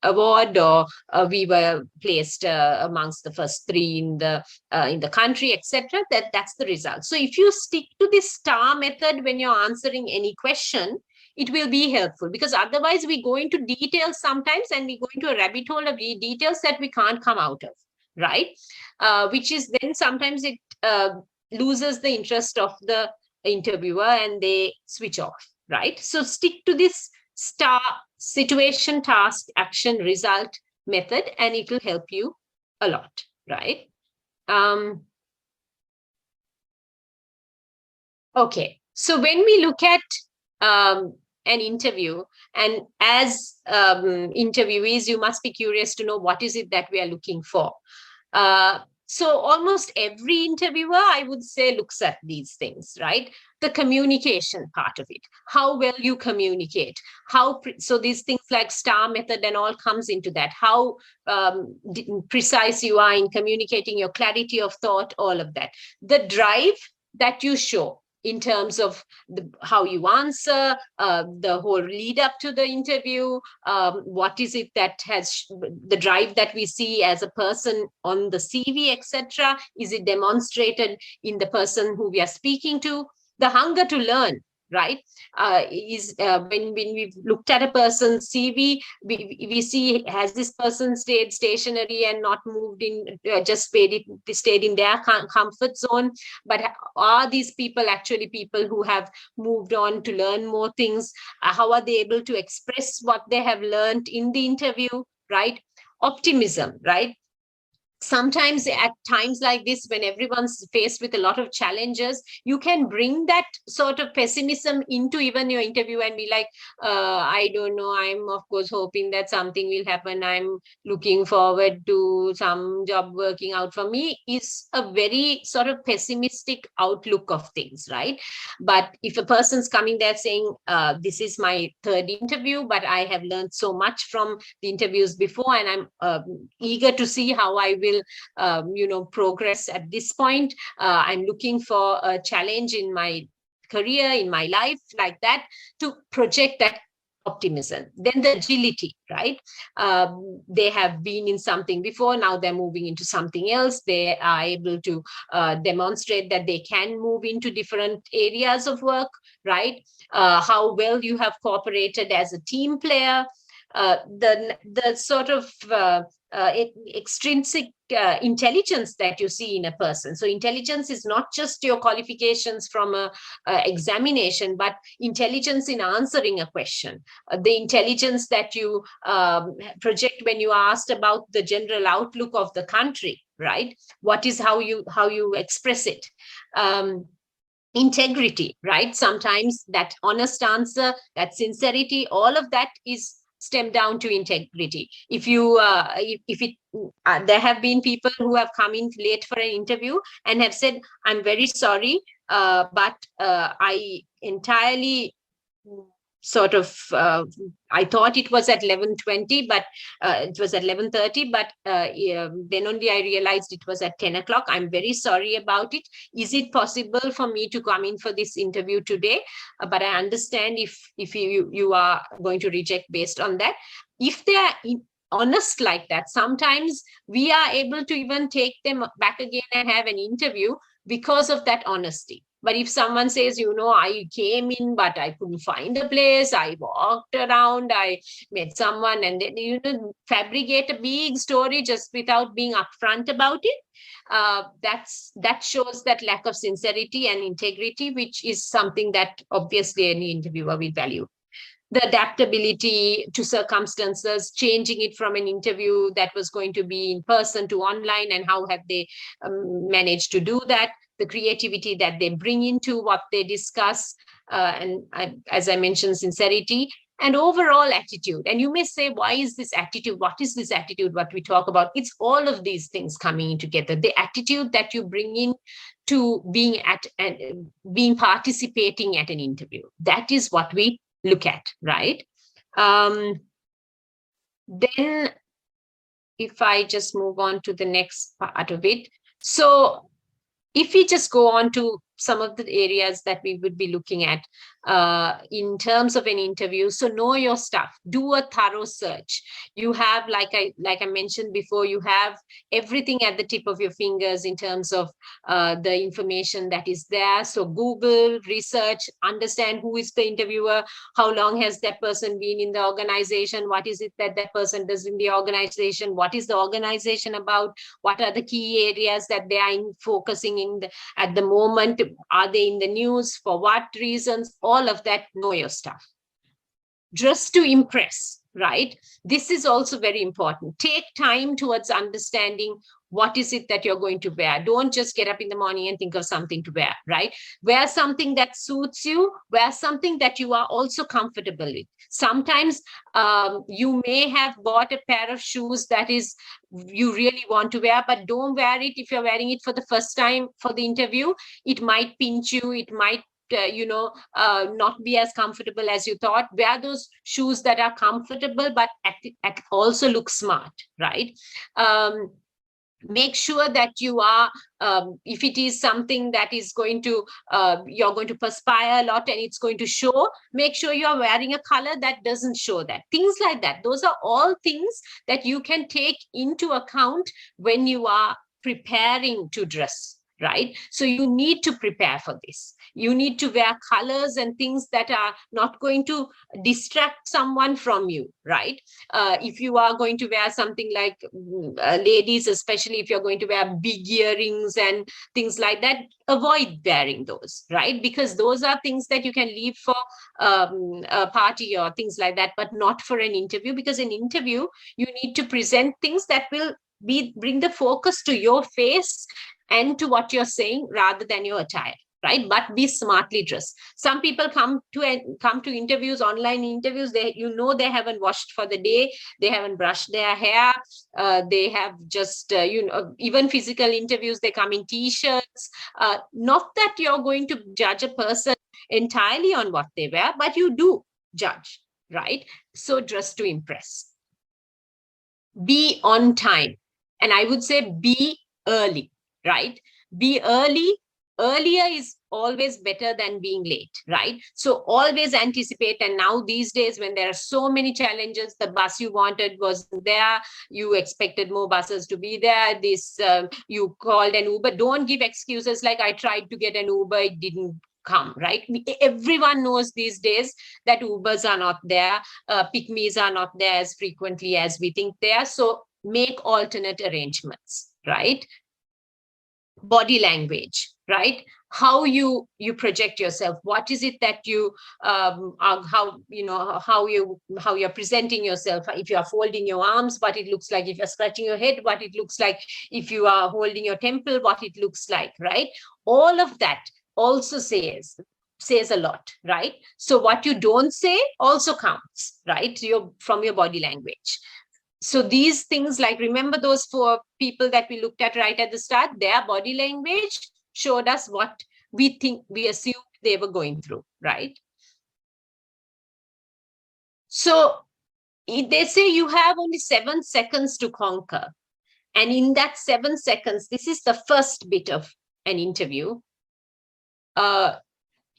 award, or we were placed amongst the first 3 in the country, etc. That's the result. So if you stick to this STAR method when you're answering any question, it will be helpful, because otherwise we go into details sometimes, and we go into a rabbit hole of details that we can't come out of, right? Which is then sometimes it loses the interest of the interviewer and they switch off, right? So stick to this STAR, situation, task, action, result method, and it will help you a lot, right? Okay, so when we look at an interview, and as interviewees, you must be curious to know what is it that we are looking for. So almost every interviewer, I would say, looks at these things, right? The communication part of it, how well you communicate, so these things like STAR method and all comes into that, how precise you are in communicating, your clarity of thought, all of that. The drive that you show in terms of how you answer, the whole lead up to the interview, what is it that has the drive that we see as a person on the CV, etc. Is it demonstrated in the person who we are speaking to? The hunger to learn, right? When we've looked at a person's CV, we see, has this person stayed stationary and not moved in, just stayed in their comfort zone? But are these people actually people who have moved on to learn more things? How are they able to express what they have learned in the interview, right? Optimism, right? Sometimes at times like this, when everyone's faced with a lot of challenges, you can bring that sort of pessimism into even your interview and be like, I don't know, I'm of course hoping that something will happen. I'm looking forward to some job working out for me, is a very sort of pessimistic outlook of things, right? But if a person's coming there saying, this is my 3rd interview, but I have learned so much from the interviews before, and I'm eager to see how I will progress at this point. I'm looking for a challenge in my career, in my life, like that, to project that optimism. Then the agility, right? They have been in something before, now they're moving into something else. They are able to demonstrate that they can move into different areas of work, right? How well you have cooperated as a team player. The sort of extrinsic intelligence that you see in a person. So intelligence is not just your qualifications from a examination, but intelligence in answering a question. The intelligence that you project when you are asked about the general outlook of the country, right? What is how you express it. Integrity, right? Sometimes that honest answer, that sincerity, all of that is stem down to integrity. If you there have been people who have come in late for an interview and have said, I'm very sorry, but I entirely sort of I thought it was at 11:20, but it was at 11:30, but then only I realized it was at 10 o'clock. I'm very sorry about it. Is it possible for me to come in for this interview today? But I understand if you are going to reject based on that. If they are honest like that, sometimes we are able to even take them back again and have an interview because of that honesty. But if someone says, I came in, but I couldn't find a place, I walked around, I met someone, and then, fabricate a big story just without being upfront about it, that shows that lack of sincerity and integrity, which is something that obviously any interviewer will value. The adaptability to circumstances, changing it from an interview that was going to be in person to online, and how have they managed to do that? The creativity that they bring into what they discuss, and as I mentioned, sincerity and overall attitude. And you may say, why is this attitude? What is this attitude? What we talk about? It's all of these things coming in together. The attitude that you bring in to being participating at an interview. That is what we look at, right? Then if I just move on to the next part of it. So if we just go on to some of the areas that we would be looking at in terms of an interview. So know your stuff, do a thorough search. You have, like I mentioned before, you have everything at the tip of your fingers in terms of the information that is there. So Google, research, understand who is the interviewer, how long has that person been in the organization, what is it that that person does in the organization, what is the organization about, what are the key areas that they are focusing in at the moment, are they in the news, for what reasons, all of that. Know your stuff. Dress to impress, right? This is also very important. Take time towards understanding what is it that you're going to wear. Don't just get up in the morning and think of something to wear, right? Wear something that suits you, wear something that you are also comfortable with. Sometimes you may have bought a pair of shoes that is you really want to wear, but don't wear it if you're wearing it for the first time for the interview. It might pinch you, it might not be as comfortable as you thought. Wear those shoes that are comfortable, but also look smart, right? Make sure that you are, if it is something that is going to, you're going to perspire a lot and it's going to show, make sure you're wearing a color that doesn't show that. Things like that. Those are all things that you can take into account when you are preparing to dress, right? So you need to prepare for this. You need to wear colors and things that are not going to distract someone from you, right? If you are going to wear something like ladies, especially if you're going to wear big earrings and things like that, avoid wearing those, right? Because those are things that you can leave for a party or things like that, but not for an interview, because an interview, you need to present things that will bring the focus to your face and to what you're saying rather than your attire, right? But be smartly dressed. Some people come to interviews, online interviews, they haven't washed for the day, they haven't brushed their hair, they have just even physical interviews, they come in t-shirts. Not that you're going to judge a person entirely on what they wear, but you do judge, right? So dress to impress. Be on time, and I would say be early, right? Be early. Earlier is always better than being late, right? So always anticipate. And now these days, when there are so many challenges, the bus you wanted wasn't there, you expected more buses to be there, you called an Uber. Don't give excuses like, I tried to get an Uber, it didn't come, right? Everyone knows these days that Ubers are not there, pick-me's are not there as frequently as we think they are. So make alternate arrangements, right? Body language, right? How you project yourself. What is it that you how you're presenting yourself? If you are folding your arms, what it looks like. If you're scratching your head, what it looks like. If you are holding your temple, what it looks like, right? All of that also says a lot, right? So what you don't say also counts, right? From your body language. So these things, like, remember those 4 people that we looked at right at the start, their body language showed us what we assumed they were going through, right? So they say you have only 7 seconds to conquer. And in that 7 seconds, this is the first bit of an interview.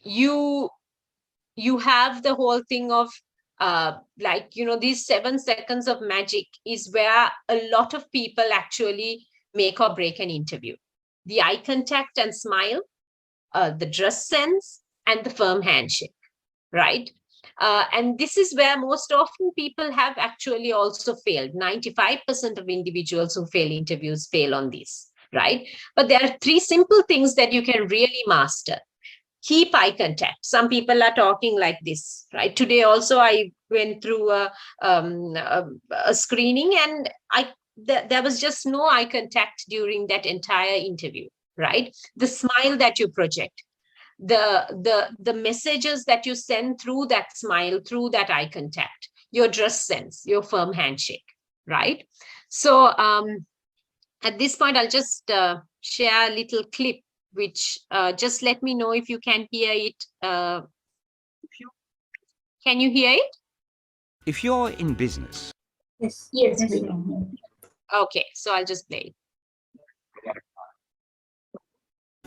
You have the whole thing of these 7 seconds of magic is where a lot of people actually make or break an interview. The eye contact and smile, the dress sense, and the firm handshake, right? And this is where most often people have actually also failed. 95% of individuals who fail interviews fail on these, right? But there are 3 simple things that you can really master. Keep eye contact. Some people are talking like this, right? Today also I went through a screening, and there was just no eye contact during that entire interview, right? The smile that you project, the messages that you send through that smile, through that eye contact, your dress sense, your firm handshake, right? So at this point, I'll just share a little clip, which just let me know if you can hear it. Can you hear it?
If you're in business.
Yes, we can hear.
Okay, so I'll just play it.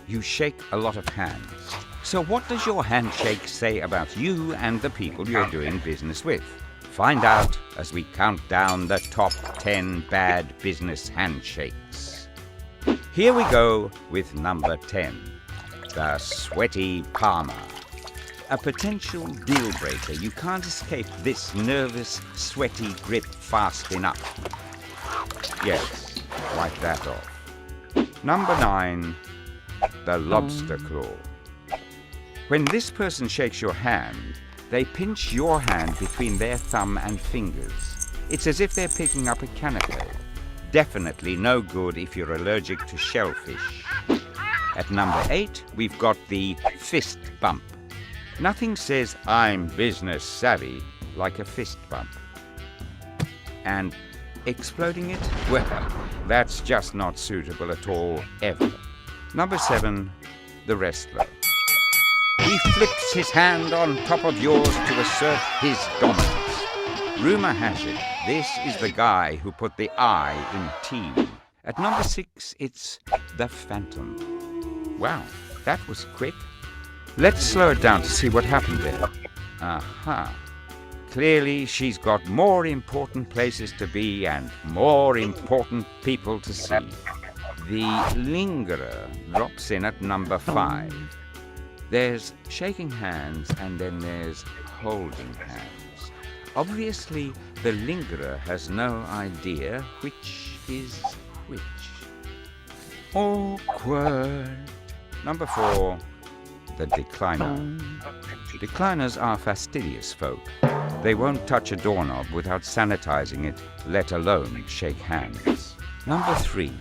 you shake a lot of hands. So what does your handshake say about you and the people you're doing business with? Find out as we count down the top 10 bad business handshakes. Here we go with number 10, the sweaty palmer. A potential deal breaker. You can't escape this nervous, sweaty grip fast enough. Yes, wipe that off. Number 9, the lobster claw. When this person shakes your hand, they pinch your hand between their thumb and fingers. It's as if they're picking up a canapé. Definitely no good if you're allergic to shellfish. At number 8, we've got the fist bump. Nothing says I'm business savvy like a fist bump. And exploding it? Well, that's just not suitable at all, ever. Number 7, the wrestler. He flips his hand on top of yours to assert his dominance. Rumor has it, this is the guy who put the I in team. At number 6, it's the phantom. Wow, that was quick. Let's slow it down to see what happened there. Aha. Clearly, she's got more important places to be and more important people to see. The lingerer drops in at number 5. There's shaking hands and then there's holding hands. Obviously, the lingerer has no idea which is which. Awkward. Number 4. The decliner. Decliners are fastidious folk. They won't touch a doorknob without sanitizing it, let alone shake hands. Number 3.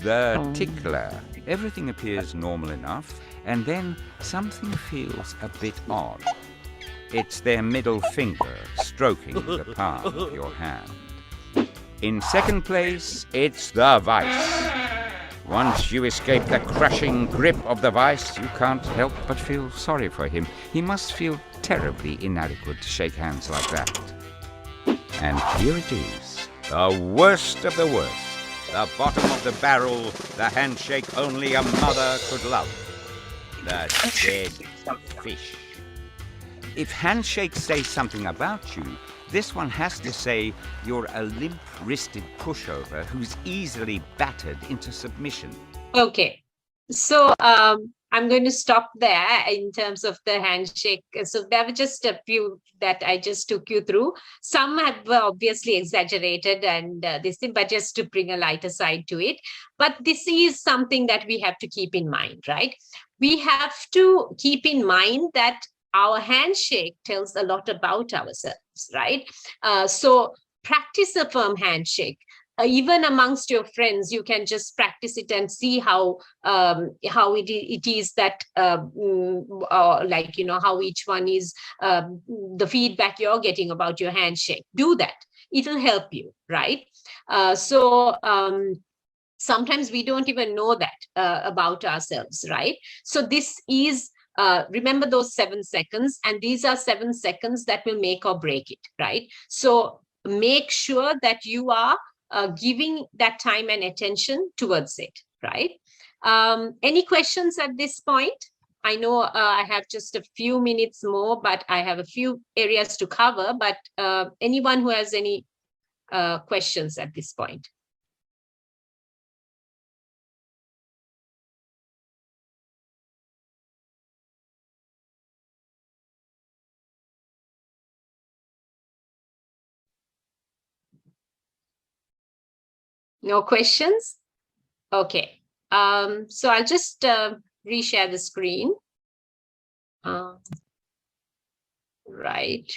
The tickler. Everything appears normal enough, and then something feels a bit odd. It's their middle finger stroking the palm of your hand. In second place, it's the vice. Once you escape the crushing grip of the vice, you can't help but feel sorry for him. He must feel terribly inadequate to shake hands like that. And here it is, the worst of the worst. The bottom of the barrel, the handshake only a mother could love. The dead fish. If handshakes say something about you, this one has to say you're a limp-wristed pushover who's easily battered into submission.
Okay, so I'm going to stop there in terms of the handshake. So there were just a few that I just took you through. Some have obviously exaggerated and this thing, but just to bring a lighter side to it. But this is something that we have to keep in mind, right? We have to keep in mind that our handshake tells a lot about ourselves, right? So practice a firm handshake. Even amongst your friends, you can just practice it and see how it is that like, you know, how each one is the feedback you're getting about your handshake. Do that. It'll help you, right? Sometimes we don't even know that about ourselves, right? So this is, remember those 7 seconds, and these are 7 seconds that will make or break it, right? So make sure that you are giving that time and attention towards it, right? Any questions at this point? I know I have just a few minutes more, but I have a few areas to cover, but anyone who has any questions at this point? No questions? Okay. So I'll just reshare the screen. Right.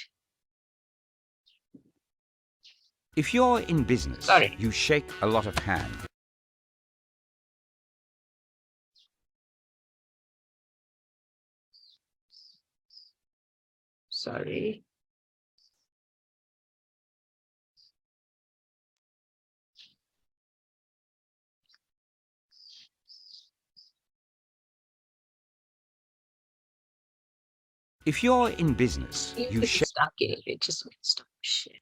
If you're in business,
Sorry.
you shake a lot of hands.
Sorry.
If you're in business, you shake.
Okay, just stop share.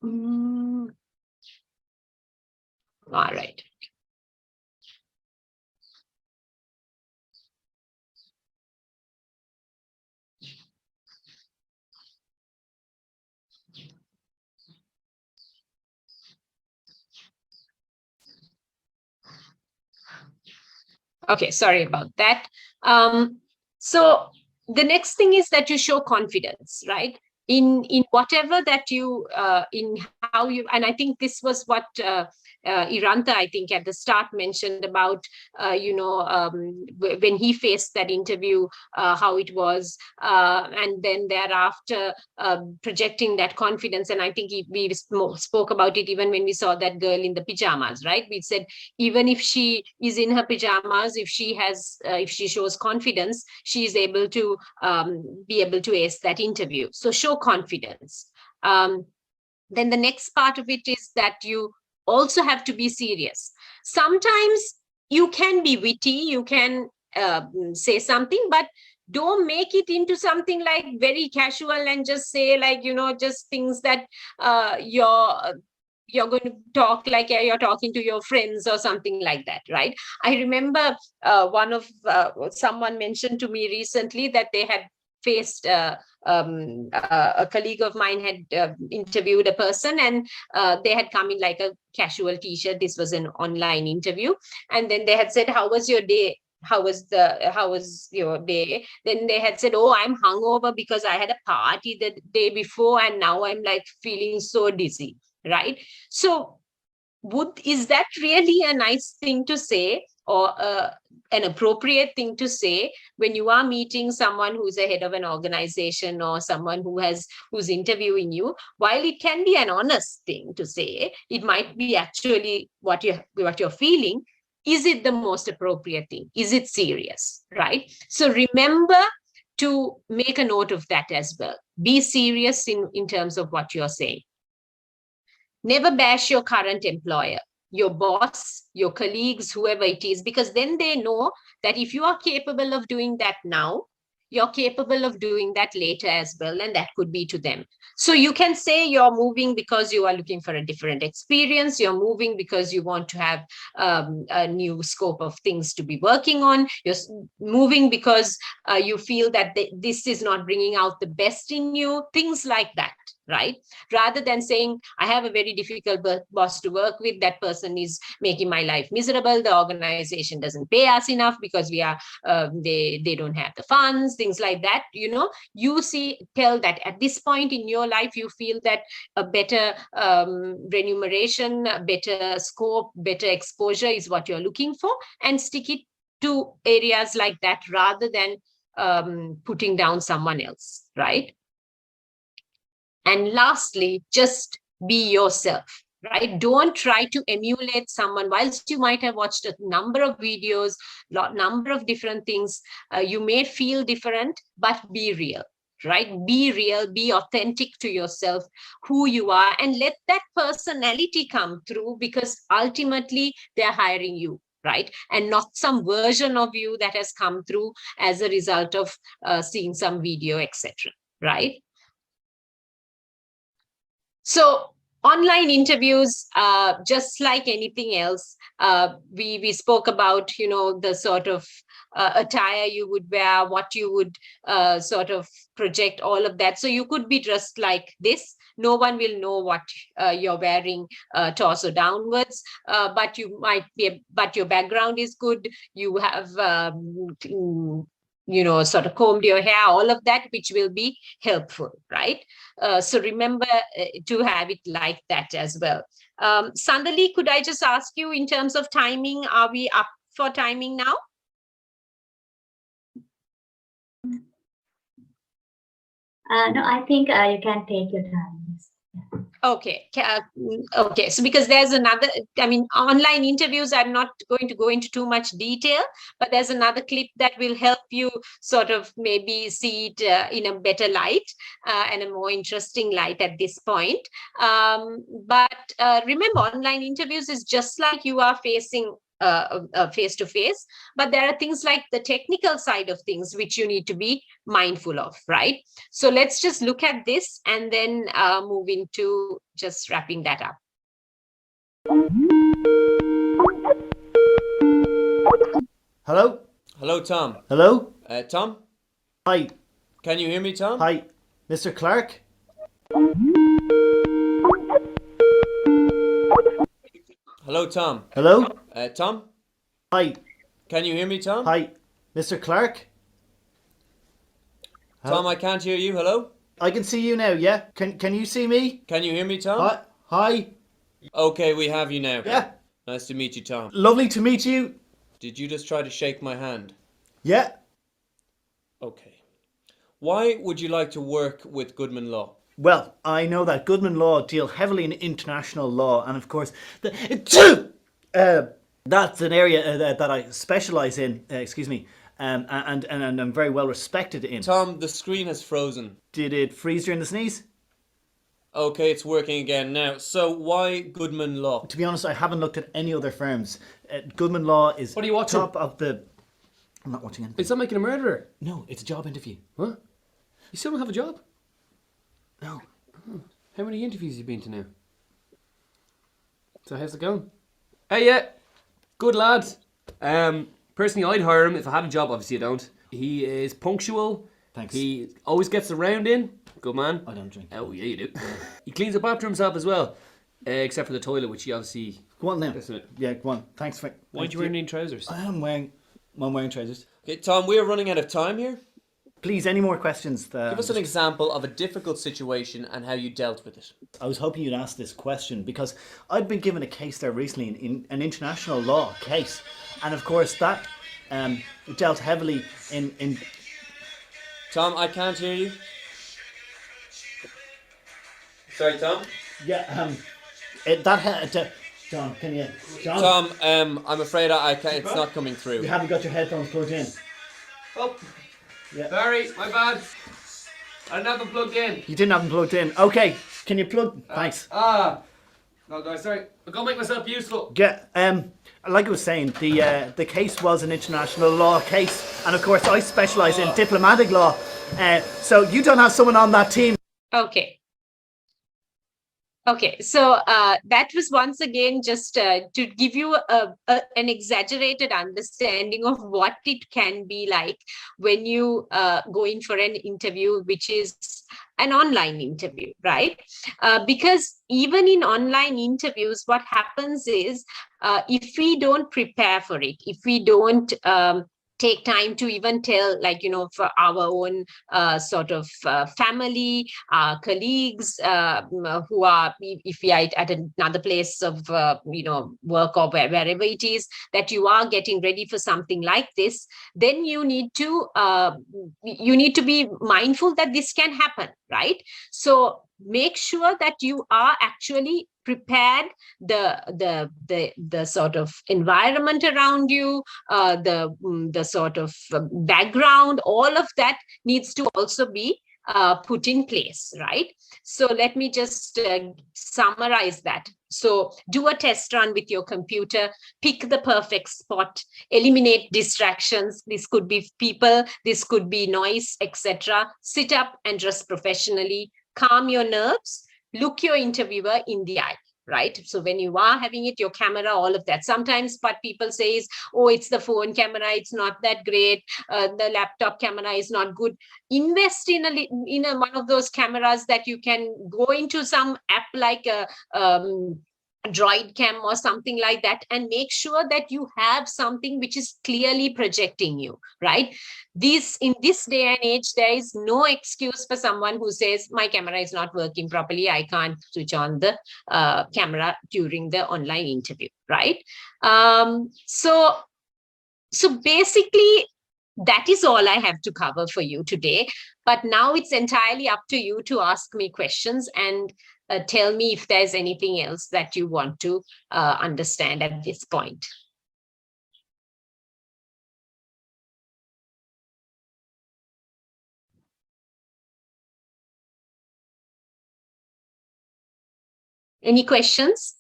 All right. Okay, sorry about that. So the next thing is that you show confidence, right? In whatever that you in how you, and I think this was what Iranta, I think at the start mentioned about when he faced that interview, how it was, and then thereafter projecting that confidence. And I think we spoke about it even when we saw that girl in the pajamas, right? We said even if she is in her pajamas, if she shows confidence, she is able to be able to ace that interview. So show confidence. Then the next part of it is that you also have to be serious. Sometimes you can be witty, you can say something, but don't make it into something like very casual and just say like, just things that you're going to talk like you're talking to your friends or something like that, right? I remember someone mentioned to me recently that they had faced a colleague of mine had interviewed a person, and they had come in like a casual t-shirt. This was an online interview, and then they had said, how was your day? How was your day? Then they had said, oh, I'm hungover because I had a party the day before and now I'm like feeling so dizzy, right? So is that really a nice thing to say, or an appropriate thing to say when you are meeting someone who's a head of an organization or someone who's interviewing you? While it can be an honest thing to say, it might be actually what you're feeling. Is it the most appropriate thing? Is it serious, right? So remember to make a note of that as well. Be serious in terms of what you're saying. Never bash your current employer, your boss, your colleagues, whoever it is, because then they know that if you are capable of doing that now, you're capable of doing that later as well, and that could be to them. So you can say you're moving because you are looking for a different experience. You're moving because you want to have a new scope of things to be working on. You're moving because you feel that this is not bringing out the best in you, things like that, right? Rather than saying, I have a very difficult boss to work with, that person is making my life miserable, the organization doesn't pay us enough because we are they don't have the funds, things like that. You tell that at this point in your life you feel that a better remuneration, a better scope, better exposure is what you're looking for, and stick it to areas like that rather than putting down someone else, right? And lastly, just be yourself, right? Don't try to emulate someone. Whilst you might have watched a number of videos, number of different things, you may feel different, but be real, right? Be real, be authentic to yourself, who you are, and let that personality come through, because ultimately they're hiring you, right? And not some version of you that has come through as a result of seeing some video, etc., right? So online interviews, just like anything else, we spoke about, the sort of attire you would wear, what you would sort of project, all of that. So you could be dressed like this. No one will know what you're wearing torso downwards, but your background is good. You have sort of combed your hair, all of that, which will be helpful, right? So remember to have it like that as well. Sandali, could I just ask you in terms of timing, are we up for timing now?
No, I think you can take your time.
Okay. Okay. So because there's another, online interviews, I'm not going to go into too much detail, but there's another clip that will help you sort of maybe see it in a better light and a more interesting light at this point. But remember, online interviews is just like you are facing face-to-face, but there are things like the technical side of things which you need to be mindful of, right? So let's just look at this and then move into just wrapping that up.
Hello?
Hello, Tom.
Hello?
Tom?
Hi.
Can you hear me, Tom?
Hi. Mr. Clark?
Hello, Tom.
Hello?
Tom?
Hi.
Can you hear me, Tom?
Hi, Mr. Clark?
Tom, I can't hear you. Hello?
I can see you now, yeah? Can you see me?
Can you hear me, Tom?
Hi? Hi?
Okay, we have you now.
Yeah?
Nice to meet you, Tom.
Lovely to meet you.
Did you just try to shake my hand?
Yeah?
Okay. Why would you like to work with Goodman Law?
Well, I know that Goodman Law deal heavily in international law, and of course, that's an area that I specialise in, excuse me, and I'm very well respected in.
Tom, the screen has frozen.
Did it freeze during the sneeze?
Okay, it's working again now. So why Goodman Law?
To be honest, I haven't looked at any other firms. Goodman Law is
What are you watching?
top of the... I'm not watching anything.
It's not making a murderer.
No, it's a job interview.
Huh? You still don't have a job?
No.
How many interviews have you been to now? So how's it going? Hey, yeah. Good lad. Personally, I'd hire him if I had a job. Obviously, I don't. He is punctual.
Thanks.
He always gets the round in. Good man.
I don't drink.
Oh, yeah, you do. He cleans up after himself as well. Except for the toilet, which he obviously...
Go on now.
Listen,
Yeah, go on. Thanks for...
why aren't you wearing any trousers?
I'm wearing trousers.
Okay, Tom, we're running out of time here.
Please, any more questions?
Give us an example of a difficult situation and how you dealt with it.
I was hoping you'd ask this question because I'd been given a case there recently in an international law case, and of course that dealt heavily in.
Tom, I can't hear you. Sorry, Tom.
Yeah, John, can you? John,
Tom, I'm afraid I can't. It's not coming through.
you haven't got your headphones plugged in.
Oh,
Yeah.
sorry, my bad. I didn't have them plugged in.
You didn't have them plugged in. Okay, can you plug? Thanks.
No, guys, sorry. I'm gonna make myself useful.
Yeah, like I was saying, the case was an international law case, and of course I specialise in diplomatic law. So you don't have someone on that team.
Okay. Okay, so that was once again just to give you an exaggerated understanding of what it can be like when you go in for an interview, which is an online interview, right? Because even in online interviews, what happens is if we don't prepare for it, if we don't take time to even tell, like, for our own sort of family, colleagues who are, if we are at another place of, work or wherever it is, that you are getting ready for something like this, then you need to be mindful that this can happen, right? So make sure that you are actually prepared, the sort of environment around you, the sort of background, all of that needs to also be put in place, right? So let me just summarize that. So do a test run with your computer, pick the perfect spot, eliminate distractions. This could be people, this could be noise, etc. Sit up and dress professionally, calm your nerves, look your interviewer in the eye, right? So when you are having it, your camera, all of that. Sometimes what people say is, oh, it's the phone camera, it's not that great. The laptop camera is not good. Invest in one of those cameras that you can go into some app like a Droid Cam or something like that, and make sure that you have something which is clearly projecting you, right? In this day and age, there is no excuse for someone who says, my camera is not working properly, I can't switch on the camera during the online interview, right? So basically, that is all I have to cover for you today. But now it's entirely up to you to ask me questions and tell me if there's anything else that you want to understand at this point. Any questions?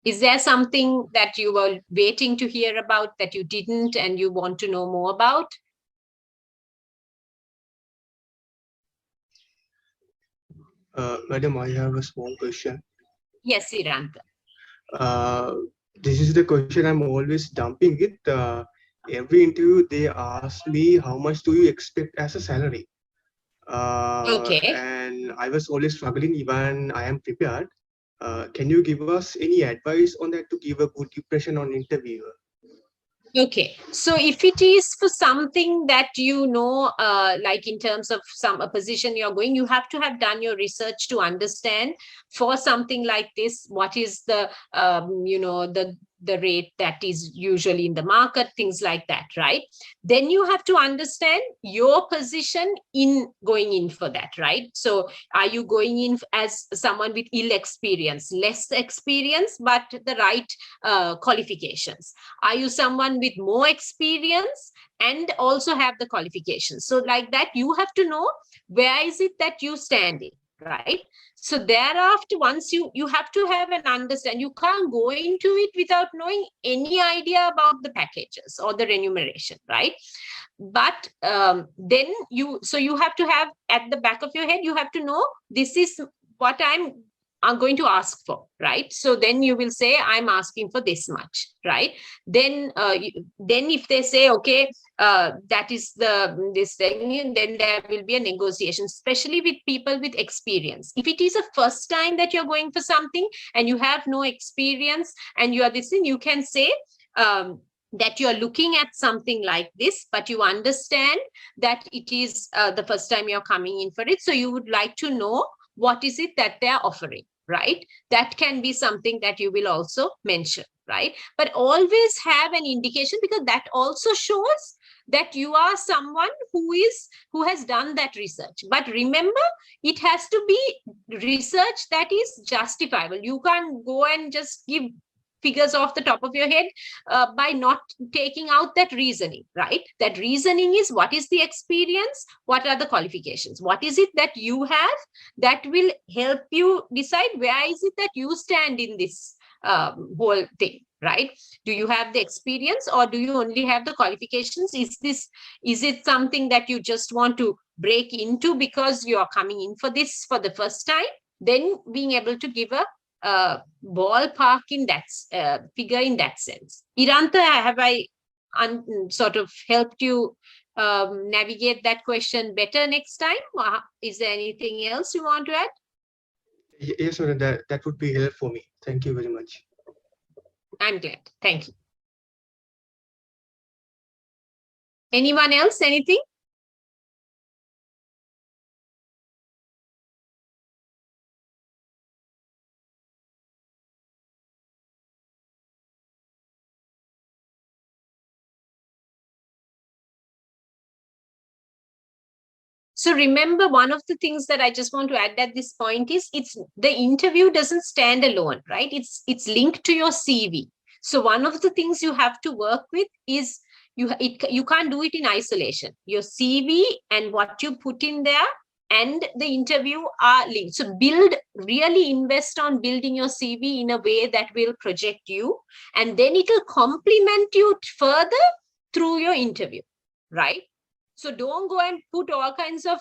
Is there something that you were waiting to hear about that you didn't and you want to know more about?
Madam, I have a small question.
Yes, Iranta.
This is the question I'm always dumping it. Every interview, they ask me, how much do you expect as a salary?
Okay.
And I was always struggling, even I am prepared. Can you give us any advice on that to give a good impression on interviewer?
Okay, so if it is for something that like in terms of a position you're going, you have to have done your research to understand for something like this, what is the the rate that is usually in the market, things like that, right? Then you have to understand your position in going in for that, right? So are you going in as someone with ill experience, less experience, but the right qualifications? Are you someone with more experience and also have the qualifications? So like that, you have to know where is it that you stand in, right? So thereafter, once you have to have an understanding, you can't go into it without knowing any idea about the packages or the remuneration, right? But then you have to have at the back of your head, you have to know this is what I'm going to ask for, right? So then you will say, I'm asking for this much, right? Then then if they say, okay, that is this thing, then there will be a negotiation, especially with people with experience. If it is a first time that you're going for something and you have no experience and you are this thing, you can say that you're looking at something like this, but you understand that it is the first time you're coming in for it. So you would like to know what is it that they're offering, right? That can be something that you will also mention, right? But always have an indication, because that also shows that you are someone who has done that research. But remember, it has to be research that is justifiable. You can't go and just give figures off the top of your head by not taking out that reasoning, right? That reasoning is, what is the experience? What are the qualifications? What is it that you have that will help you decide where is it that you stand in this whole thing, right? Do you have the experience, or do you only have the qualifications? Is it something that you just want to break into because you are coming in for this for the first time? Then being able to give a ballpark in that figure in that sense. Iranta, have I sort of helped you navigate that question better next time? Or is there anything else you want to add?
Yes, madam, that would be helpful for me. Thank you very much.
I'm glad. Thank you. Anyone else? Anything? So remember, one of the things that I just want to add at this point is the interview doesn't stand alone, right? It's linked to your CV. So one of the things you have to work with is you can't do it in isolation. Your CV and what you put in there and the interview are linked. So really invest on building your CV in a way that will project you, and then it will complement you further through your interview, right? So don't go and put all kinds of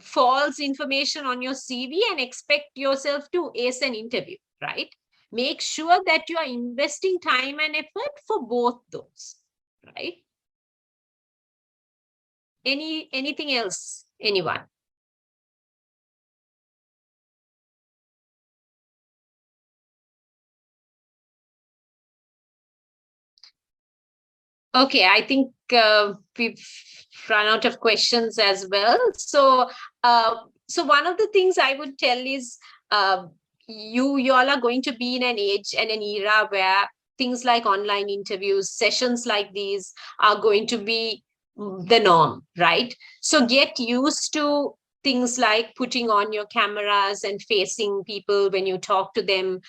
false information on your CV and expect yourself to ace an interview, right? Make sure that you are investing time and effort for both those, right? Anything else, anyone? Okay, I think we've run out of questions as well. So, so one of the things I would tell is you all are going to be in an age and an era where things like online interviews, sessions like these are going to be the norm, right? So get used to things like putting on your cameras and facing people when you talk to them,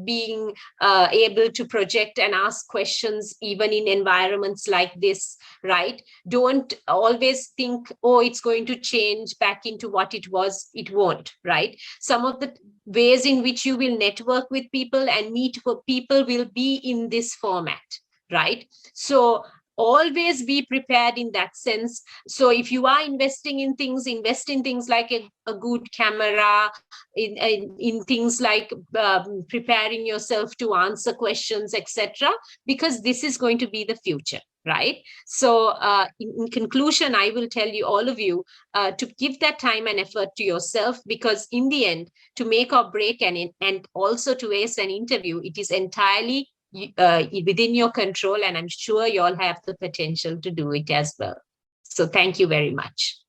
being able to project and ask questions even in environments like this, right? Don't always think, oh, it's going to change back into what it was. It won't, right? Some of the ways in which you will network with people and meet people will be in this format, right? So always be prepared in that sense. So if you are investing in things, invest in things like a good camera, in things like preparing yourself to answer questions, etc., because this is going to be the future, right? So in conclusion, I will tell you, all of you, to give that time and effort to yourself, because in the end, to make or break and also to ace an interview, it is entirely within your control, and I'm sure you all have the potential to do it as well. So thank you very much.